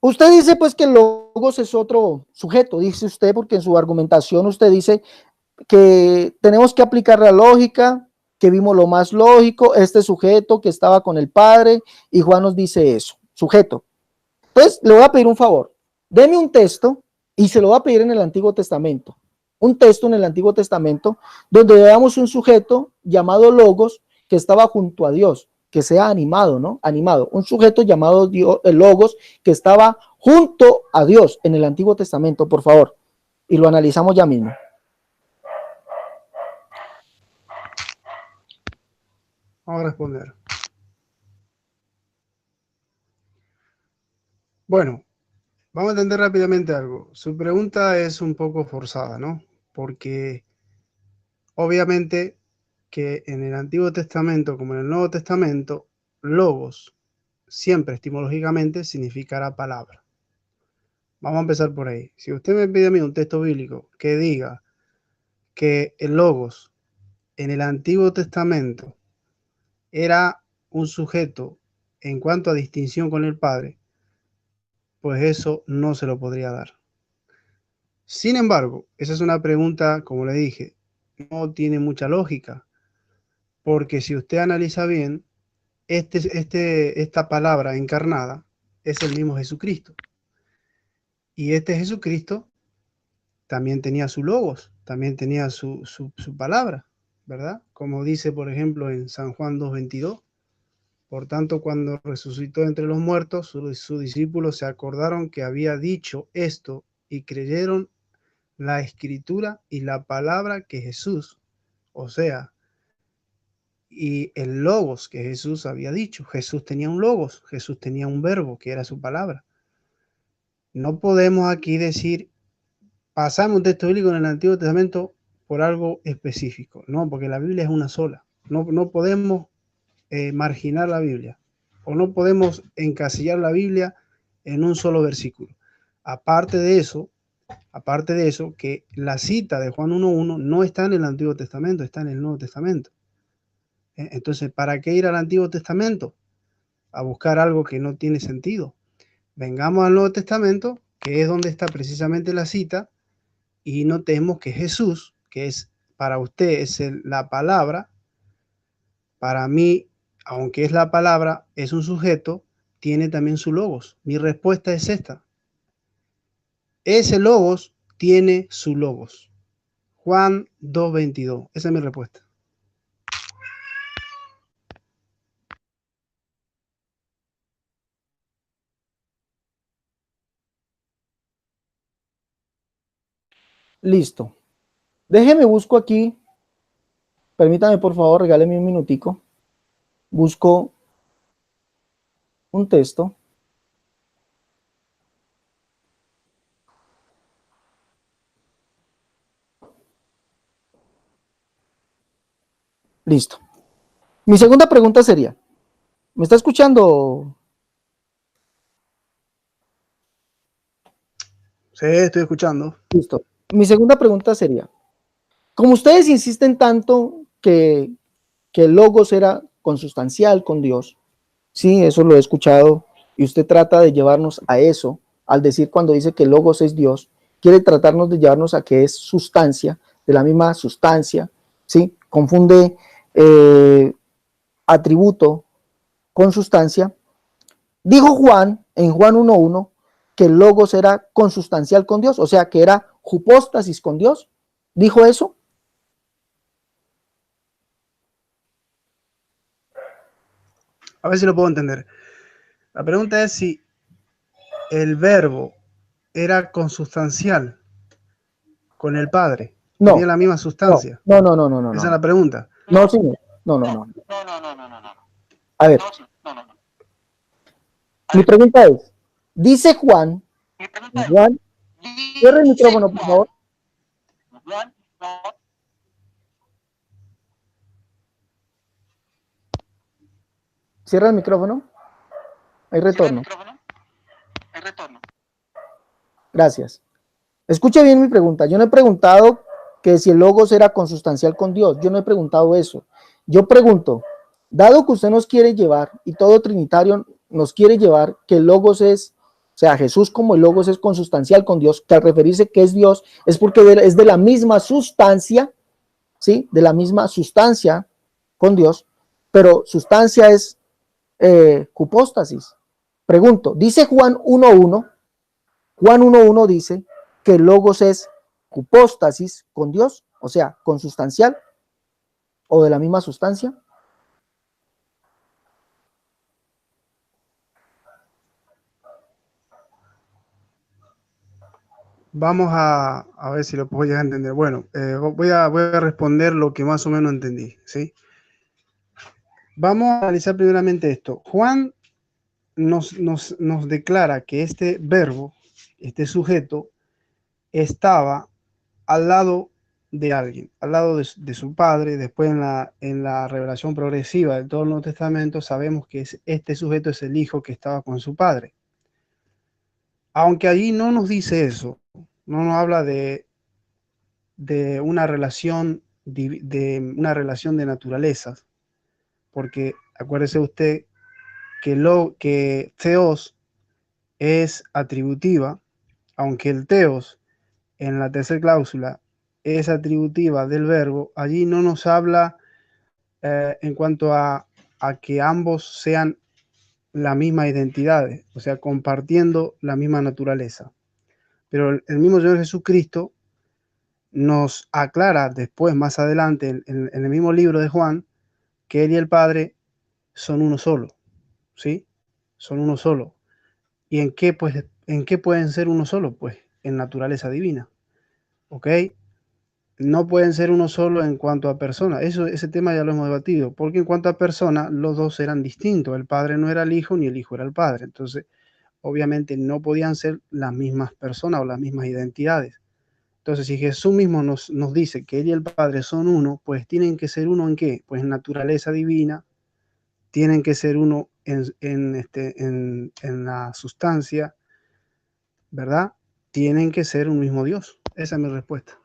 Usted dice pues que el logos es otro sujeto, dice usted, porque en su argumentación usted dice que tenemos que aplicar la lógica, que vimos lo más lógico, este sujeto que estaba con el Padre, y Juan nos dice eso, sujeto. Entonces, le voy a pedir un favor, deme un texto, y se lo voy a pedir en el Antiguo Testamento, un texto en el Antiguo Testamento, donde veamos un sujeto llamado Logos, que estaba junto a Dios, que sea animado, ¿no? Animado, un sujeto llamado Dios, Logos, que estaba junto a Dios en el Antiguo Testamento, por favor, y lo analizamos ya mismo. Vamos a responder. Bueno, vamos a entender rápidamente algo. Su pregunta es un poco forzada, ¿no? Porque obviamente que en el Antiguo Testamento como en el Nuevo Testamento, logos siempre etimológicamente significará palabra. Vamos a empezar por ahí. Si usted me pide a mí un texto bíblico que diga que el logos en el Antiguo Testamento era un sujeto en cuanto a distinción con el Padre, pues eso no se lo podría dar. Sin embargo, esa es una pregunta, como le dije, no tiene mucha lógica, porque si usted analiza bien, esta palabra encarnada es el mismo Jesucristo. Y este Jesucristo también tenía su logos, también tenía su palabra, ¿verdad? Como dice, por ejemplo, en San Juan 2:22. Por tanto, cuando resucitó entre los muertos, sus discípulos se acordaron que había dicho esto y creyeron la escritura y la palabra que Jesús, o sea, y el logos que Jesús había dicho. Jesús tenía un logos, Jesús tenía un verbo que era su palabra. No podemos aquí decir, pasamos un texto bíblico en el Antiguo Testamento por algo específico, no, porque la Biblia es una sola. No podemos marginar la Biblia, o no podemos encasillar la Biblia en un solo versículo. Aparte de eso, que la cita de Juan 1:1 no está en el Antiguo Testamento, está en el Nuevo Testamento. Entonces, ¿para qué ir al Antiguo Testamento? A buscar algo que no tiene sentido. Vengamos al Nuevo Testamento, que es donde está precisamente la cita, y notemos que Jesús, que es para usted es la palabra, para mí, aunque es la palabra, es un sujeto, tiene también su logos. Mi respuesta es esta. Ese logos tiene su logos. Juan 2:22. Esa es mi respuesta. Listo. Déjeme busco aquí. Permítame, por favor, regáleme un minutico. Busco un texto. Listo. Mi segunda pregunta sería, ¿me está escuchando? Sí, estoy escuchando. Listo. Mi segunda pregunta sería, como ustedes insisten tanto que el logos era consustancial con Dios, sí, eso lo he escuchado, y usted trata de llevarnos a eso, al decir cuando dice que el logos es Dios, quiere tratarnos de llevarnos a que es sustancia, de la misma sustancia, sí, confunde atributo con sustancia. Dijo Juan, en Juan 1:1, que el logos era consustancial con Dios, o sea, que era hipóstasis con Dios. ¿Dijo eso? A ver si lo puedo entender. La pregunta es si el verbo era consustancial con el Padre. No. Tenía la misma sustancia. No. Esa es la pregunta. No, señor. No. A ver. Mi pregunta es, dice Juan, cierre el micrófono, por favor. Cierra el micrófono. Hay retorno. Gracias. Escuche bien mi pregunta. Yo no he preguntado que si el logos era consustancial con Dios. Yo no he preguntado eso. Yo pregunto, dado que usted nos quiere llevar, y todo trinitario nos quiere llevar, que el logos es, o sea, Jesús como el logos es consustancial con Dios, que al referirse que es Dios, es porque es de la misma sustancia, ¿sí? De la misma sustancia con Dios, pero sustancia es cupóstasis. Pregunto, dice Juan 1.1, Juan 1.1 dice que el logos es cupóstasis con Dios, o sea, consustancial o de la misma sustancia. Vamos a ver si lo puedo llegar a entender. Bueno, voy a responder lo que más o menos entendí, ¿sí? Vamos a analizar primeramente esto. Juan nos declara que este verbo, este sujeto, estaba al lado de alguien, al lado de su padre. Después en la revelación progresiva del todo el Nuevo Testamento sabemos que este sujeto es el hijo que estaba con su padre. Aunque allí no nos dice eso, no nos habla de una relación una relación de naturalezas, porque acuérdese usted que theos es atributiva, aunque el theos en la tercera cláusula es atributiva del verbo, allí no nos habla en cuanto a que ambos sean la misma identidad, o sea, compartiendo la misma naturaleza. Pero el mismo Señor Jesucristo nos aclara después, más adelante, en el mismo libro de Juan, que Él y el Padre son uno solo, ¿sí? Son uno solo. ¿Y en qué, pues, en qué pueden ser uno solo? Pues en naturaleza divina, ¿ok? No pueden ser uno solo en cuanto a persona. Ese tema ya lo hemos debatido, porque en cuanto a persona, los dos eran distintos. El Padre no era el Hijo, ni el Hijo era el Padre. Entonces, obviamente no podían ser las mismas personas o las mismas identidades. Entonces, si Jesús mismo nos dice que Él y el Padre son uno, pues tienen que ser uno en qué? Pues en naturaleza divina, tienen que ser uno en la sustancia, ¿verdad? Tienen que ser un mismo Dios. Esa es mi respuesta.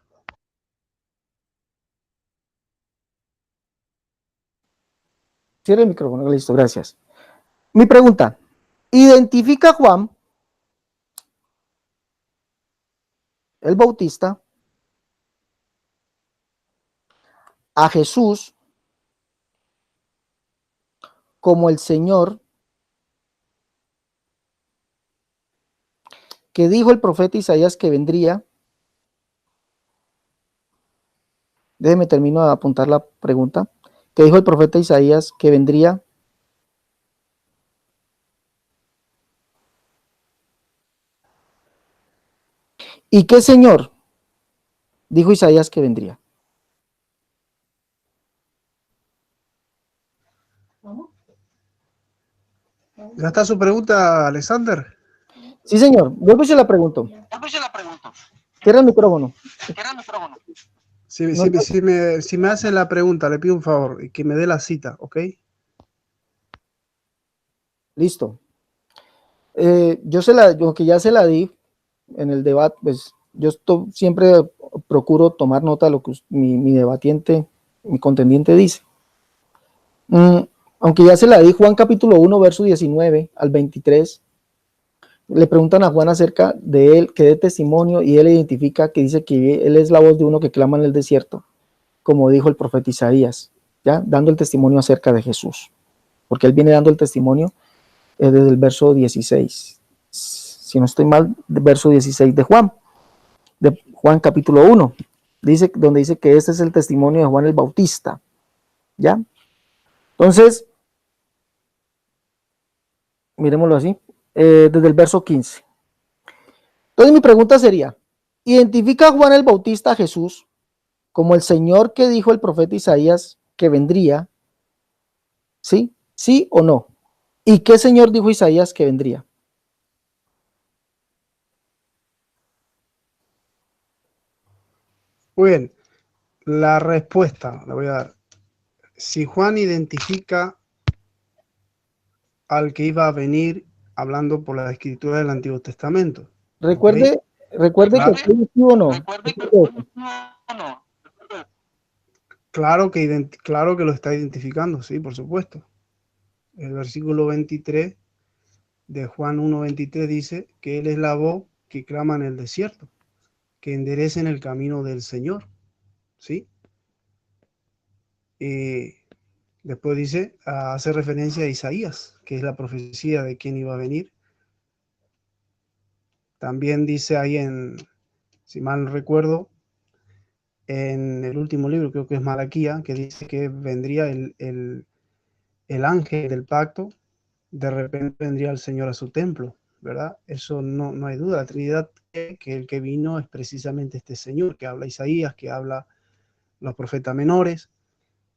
Cierre el micrófono, listo, gracias. Mi pregunta, ¿identifica Juan el Bautista a Jesús como el Señor que dijo el profeta Isaías que vendría? Déjeme termino de apuntar la pregunta. Que dijo el profeta Isaías que vendría. ¿Y qué Señor dijo Isaías que vendría? ¿Ya está su pregunta, Alexander? Sí, señor. Vuelvo y se la pregunto. Cierra el micrófono. No está- Si me hace la pregunta, le pido un favor, y que me dé la cita, ¿ok? Listo. Yo que ya se la di en el debate, pues siempre procuro tomar nota de lo que mi debatiente, mi contendiente dice. Mm, aunque ya se la di, Juan capítulo 1, verso 19 al 23, le preguntan a Juan acerca de él, que dé testimonio, y él identifica que dice que él es la voz de uno que clama en el desierto, como dijo el profeta Isaías, ya dando el testimonio acerca de Jesús, porque él viene dando el testimonio desde el verso 16, si no estoy mal, verso 16 de Juan capítulo 1, donde dice que este es el testimonio de Juan el Bautista, ¿ya? Entonces, miremoslo así, desde el verso 15. Entonces mi pregunta sería, ¿identifica Juan el Bautista a Jesús como el Señor que dijo el profeta Isaías que vendría? ¿Sí? ¿Sí o no? ¿Y qué Señor dijo Isaías que vendría? Muy bien, la respuesta la voy a dar. Si Juan identifica al que iba a venir hablando por la escritura del Antiguo Testamento, ¿ok? Recuerde que sí o no. Claro que lo está identificando, sí, por supuesto. El versículo 23 de Juan 1:23 dice que Él es la voz que clama en el desierto, que enderecen el camino del Señor, ¿sí? Después dice, hace referencia a Isaías, que es la profecía de quién iba a venir. También dice ahí si mal no recuerdo, en el último libro, creo que es Malaquía, que dice que vendría el ángel del pacto, de repente vendría el Señor a su templo, ¿verdad? Eso no hay duda. La Trinidad, que el que vino es precisamente este Señor, que habla Isaías, que habla los profetas menores.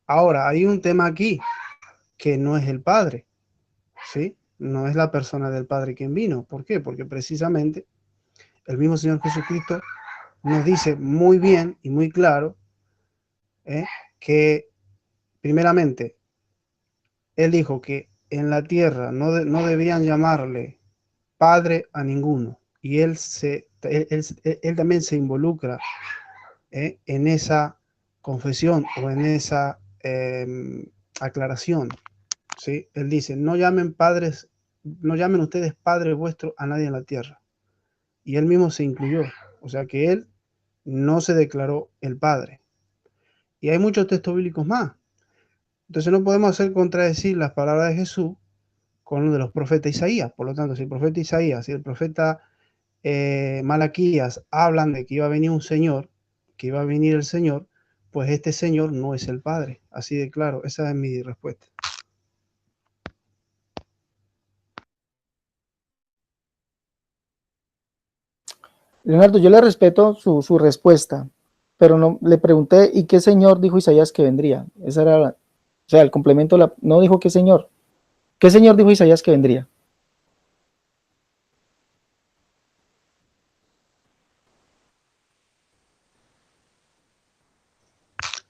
Ahora, hay un tema aquí, que no es el Padre, ¿sí? No es la persona del Padre quien vino. ¿Por qué? Porque precisamente el mismo Señor Jesucristo nos dice muy bien y muy claro que primeramente Él dijo que en la tierra no debían llamarle Padre a ninguno. Y él también se involucra en esa confesión o en esa aclaración. ¿Sí? Él dice, no llamen padres, no llamen ustedes padres vuestros a nadie en la tierra. Y él mismo se incluyó. O sea que él no se declaró el Padre. Y hay muchos textos bíblicos más. Entonces no podemos hacer contradecir las palabras de Jesús con lo de los profetas Isaías. Por lo tanto, si el profeta Isaías y el profeta Malaquías hablan de que iba a venir un Señor, que iba a venir el Señor, pues este Señor no es el Padre. Así de claro, esa es mi respuesta. Leonardo, yo le respeto su respuesta, pero no le pregunté, ¿y qué señor dijo Isaías que vendría? Esa era, o sea, el complemento, no dijo qué señor. ¿Qué señor dijo Isaías que vendría?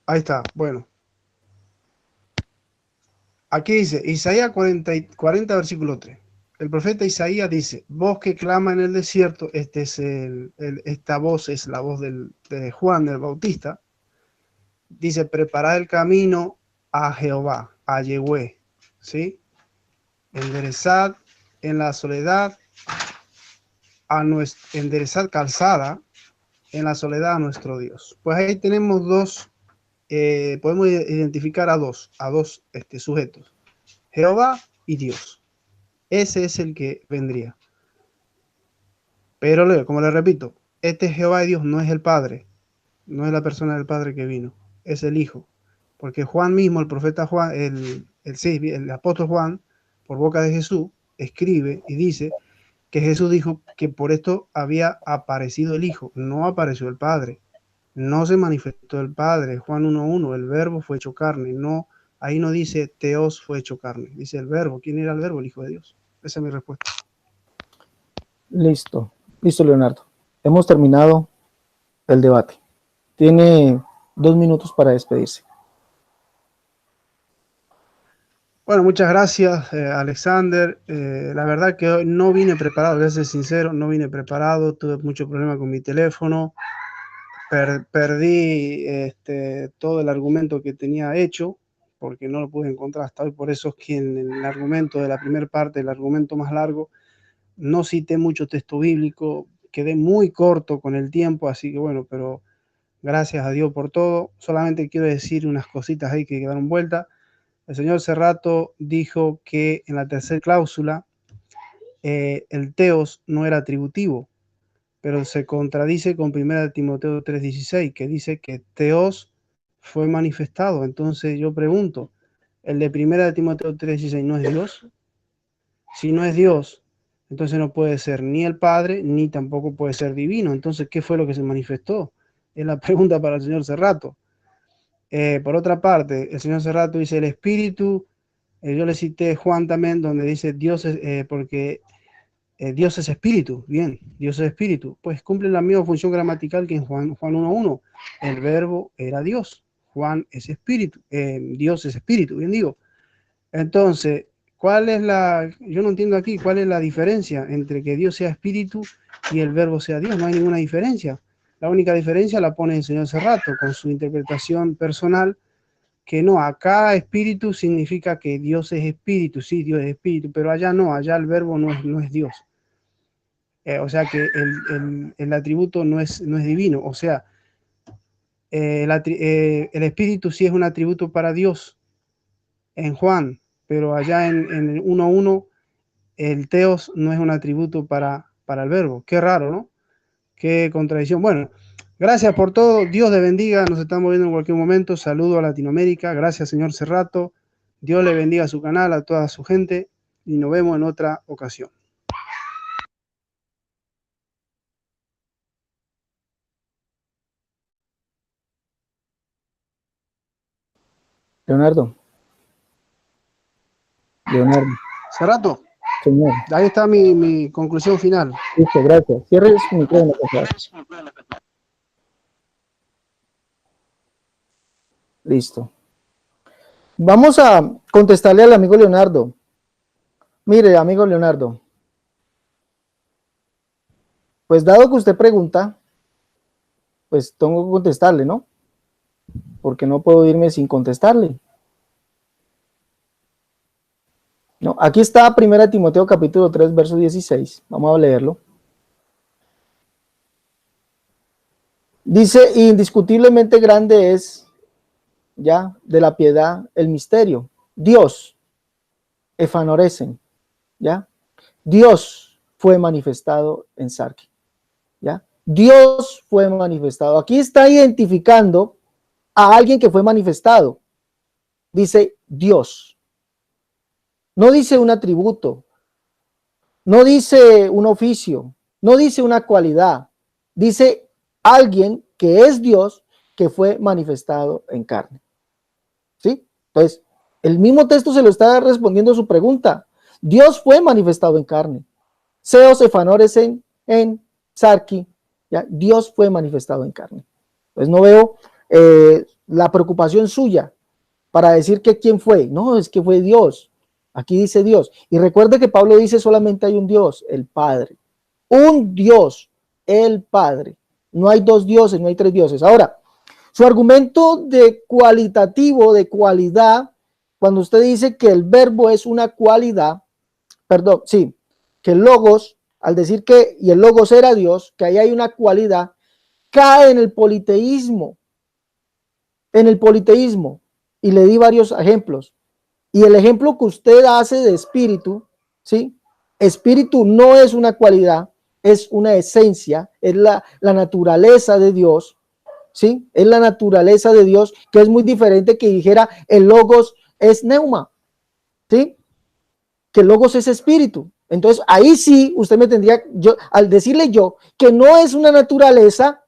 Ahí está, bueno. Aquí dice, Isaías 40 versículo 3. El profeta Isaías dice, voz que clama en el desierto, esta voz es la voz de Juan el Bautista, dice, preparad el camino a Jehová, a Yehue, ¿sí? Enderezad en la soledad, enderezad calzada en la soledad a nuestro Dios. Pues ahí tenemos podemos identificar a dos sujetos, Jehová y Dios. Ese es el que vendría. Pero como le repito, este Jehová y Dios no es el Padre, no es la persona del Padre que vino, es el Hijo. Porque Juan mismo, el profeta Juan, el apóstol Juan, por boca de Jesús, escribe y dice que Jesús dijo que por esto había aparecido el Hijo, no apareció el Padre, no se manifestó el Padre. Juan 1:1, el verbo fue hecho carne, ahí no dice Teos fue hecho carne, dice el verbo. ¿Quién era el verbo? El Hijo de Dios. Esa es mi respuesta. Listo, listo, Leonardo. Hemos terminado el debate. Tiene 2 minutos para despedirse. Bueno, muchas gracias, Alexander. La verdad que hoy no vine preparado, voy a ser sincero, no vine preparado, tuve mucho problema con mi teléfono, perdí todo el argumento que tenía hecho, porque no lo pude encontrar hasta hoy, por eso es que en el argumento de la primera parte, el argumento más largo, no cité mucho texto bíblico, quedé muy corto con el tiempo, así que bueno, pero gracias a Dios por todo. Solamente quiero decir unas cositas ahí que quedaron vueltas. El señor Cerrato dijo que en la tercera cláusula el teos no era atributivo, pero se contradice con 1 Timoteo 3:16, que dice que teos fue manifestado. Entonces yo pregunto, ¿el de 1 Timoteo 3:16 no es Dios? Si no es Dios, entonces no puede ser ni el Padre, ni tampoco puede ser divino. Entonces, ¿qué fue lo que se manifestó? Es la pregunta para el señor Cerrato. Por otra parte, el señor Cerrato dice el Espíritu. Yo le cité Juan también, donde dice Dios es, porque Dios es espíritu. Bien, Dios es espíritu. Pues cumple la misma función gramatical que en Juan 1:1. El verbo era Dios. Juan es espíritu. Dios es espíritu, bien digo. Entonces, yo no entiendo aquí cuál es la diferencia entre que Dios sea espíritu y el verbo sea Dios. No hay ninguna diferencia. La única diferencia la pone el señor Cerrato con su interpretación personal, que no, acá espíritu significa que Dios es espíritu, sí, Dios es espíritu, pero allá no, allá el verbo no es Dios. O sea que el atributo no es divino, o sea, el espíritu sí es un atributo para Dios, en Juan, pero allá en el 1.1 el teos no es un atributo para el verbo. Qué raro, ¿no? Qué contradicción. Bueno, gracias por todo. Dios le bendiga. Nos estamos viendo en cualquier momento. Saludo a Latinoamérica. Gracias, señor Cerrato. Dios le bendiga a su canal, a toda su gente. Y nos vemos en otra ocasión. Leonardo, Leonardo, Cerrato, señor. ahí está mi conclusión final. Listo, gracias. Cierre su micrófono, por favor. Listo. Vamos a contestarle al amigo Leonardo. Mire, amigo Leonardo, pues dado que usted pregunta, pues tengo que contestarle, ¿no? Porque no puedo irme sin contestarle. No, aquí está 1 Timoteo capítulo 3, verso 16. Vamos a leerlo. Dice, indiscutiblemente grande es, ya, de la piedad el misterio. Dios, efanoresen, ya. Dios fue manifestado en Sarki, ya. Dios fue manifestado. Aquí está identificando a alguien que fue manifestado. Dice Dios. No dice un atributo, no dice un oficio, no dice una cualidad, dice alguien que es Dios que fue manifestado en carne. ¿Sí? Entonces, el mismo texto se lo está respondiendo a su pregunta. Dios fue manifestado en carne. Seos efanores en Sarki, ¿ya? Dios fue manifestado en carne. Pues no veo la preocupación suya para decir que quién fue. No, es que fue Dios. Aquí dice Dios. Y recuerde que Pablo dice solamente hay un Dios, el Padre. Un Dios, el Padre. No hay dos dioses, no hay tres dioses. Ahora, su argumento de cualitativo, de cualidad, cuando usted dice que el verbo es una cualidad, perdón, sí, que el logos, al decir que, y el logos era Dios, que ahí hay una cualidad, cae en el politeísmo. En el politeísmo. Y le di varios ejemplos. Y el ejemplo que usted hace de espíritu, ¿sí? Espíritu no es una cualidad, es una esencia, es la naturaleza de Dios, ¿sí? Es la naturaleza de Dios, que es muy diferente que dijera el logos es neuma, ¿sí? Que el logos es espíritu. Entonces, ahí sí, usted me tendría, yo, al decirle yo que no es una naturaleza,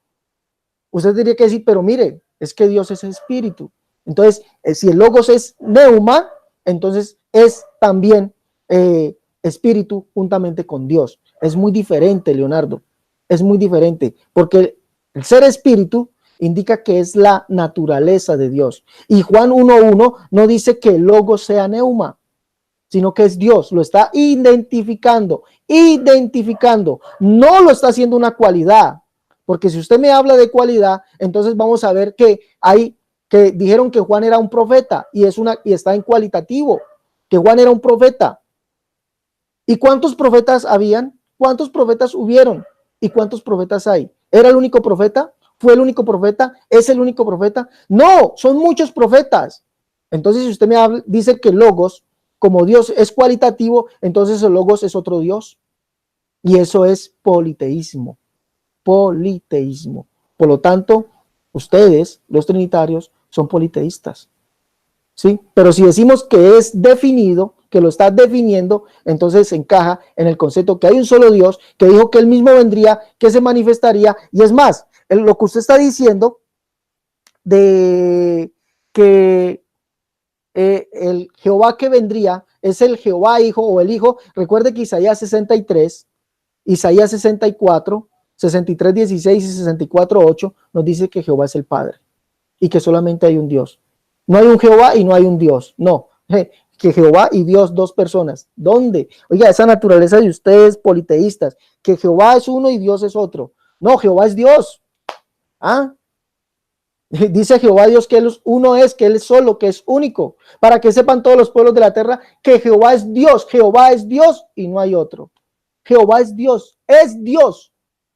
usted tendría que decir, pero mire, es que Dios es espíritu. Entonces, si el logos es neuma, entonces es también espíritu juntamente con Dios. Es muy diferente, Leonardo. Es muy diferente, porque el ser espíritu indica que es la naturaleza de Dios. Y Juan 1.1 no dice que el logos sea neuma, sino que es Dios. Lo está identificando. No lo está haciendo una cualidad. Porque si usted me habla de cualidad, entonces vamos a ver que hay que dijeron que Juan era un profeta y está en cualitativo, que Juan era un profeta. ¿Y cuántos profetas habían? ¿Cuántos profetas hubieron? ¿Y cuántos profetas hay? ¿Era el único profeta? ¿Fue el único profeta? ¿Es el único profeta? No, son muchos profetas. Entonces, si usted me habla, dice que logos, como Dios es cualitativo, entonces el logos es otro Dios. Y eso es politeísmo. Politeísmo. Por lo tanto, ustedes, los trinitarios, son politeístas, ¿sí? Pero si decimos que es definido, que lo está definiendo, entonces encaja en el concepto que hay un solo Dios, que dijo que él mismo vendría, que se manifestaría, y es más, lo que usted está diciendo de que el Jehová que vendría es el Jehová Hijo o el Hijo. Recuerde que Isaías 63, Isaías 64, 63, 16 y 64, 8 nos dice que Jehová es el Padre y que solamente hay un Dios. No hay un Jehová y no hay un Dios. No, que Jehová y Dios, dos personas. ¿Dónde? Oiga, esa naturaleza de ustedes politeístas, que Jehová es uno y Dios es otro. No, Jehová es Dios. ¿Ah? Dice Jehová Dios que él uno es, que él es solo, que es único, para que sepan todos los pueblos de la tierra que Jehová es Dios y no hay otro. Jehová es Dios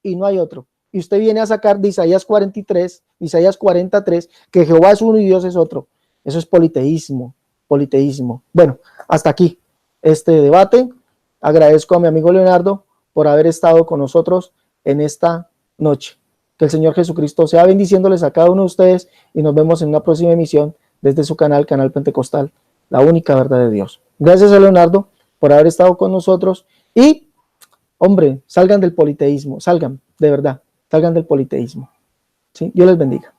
y no hay otro. Y usted viene a sacar de Isaías 43, Isaías 43, que Jehová es uno y Dios es otro. Eso es politeísmo. politeísmo. Bueno, hasta aquí este debate. Agradezco a mi amigo Leonardo por haber estado con nosotros en esta noche. Que el Señor Jesucristo sea bendiciéndoles a cada uno de ustedes y nos vemos en una próxima emisión desde su canal, Canal Pentecostal, la única verdad de Dios. Gracias a Leonardo por haber estado con nosotros y, hombre, salgan del politeísmo, salgan, de verdad, salgan del politeísmo. ¿Sí? Dios les bendiga.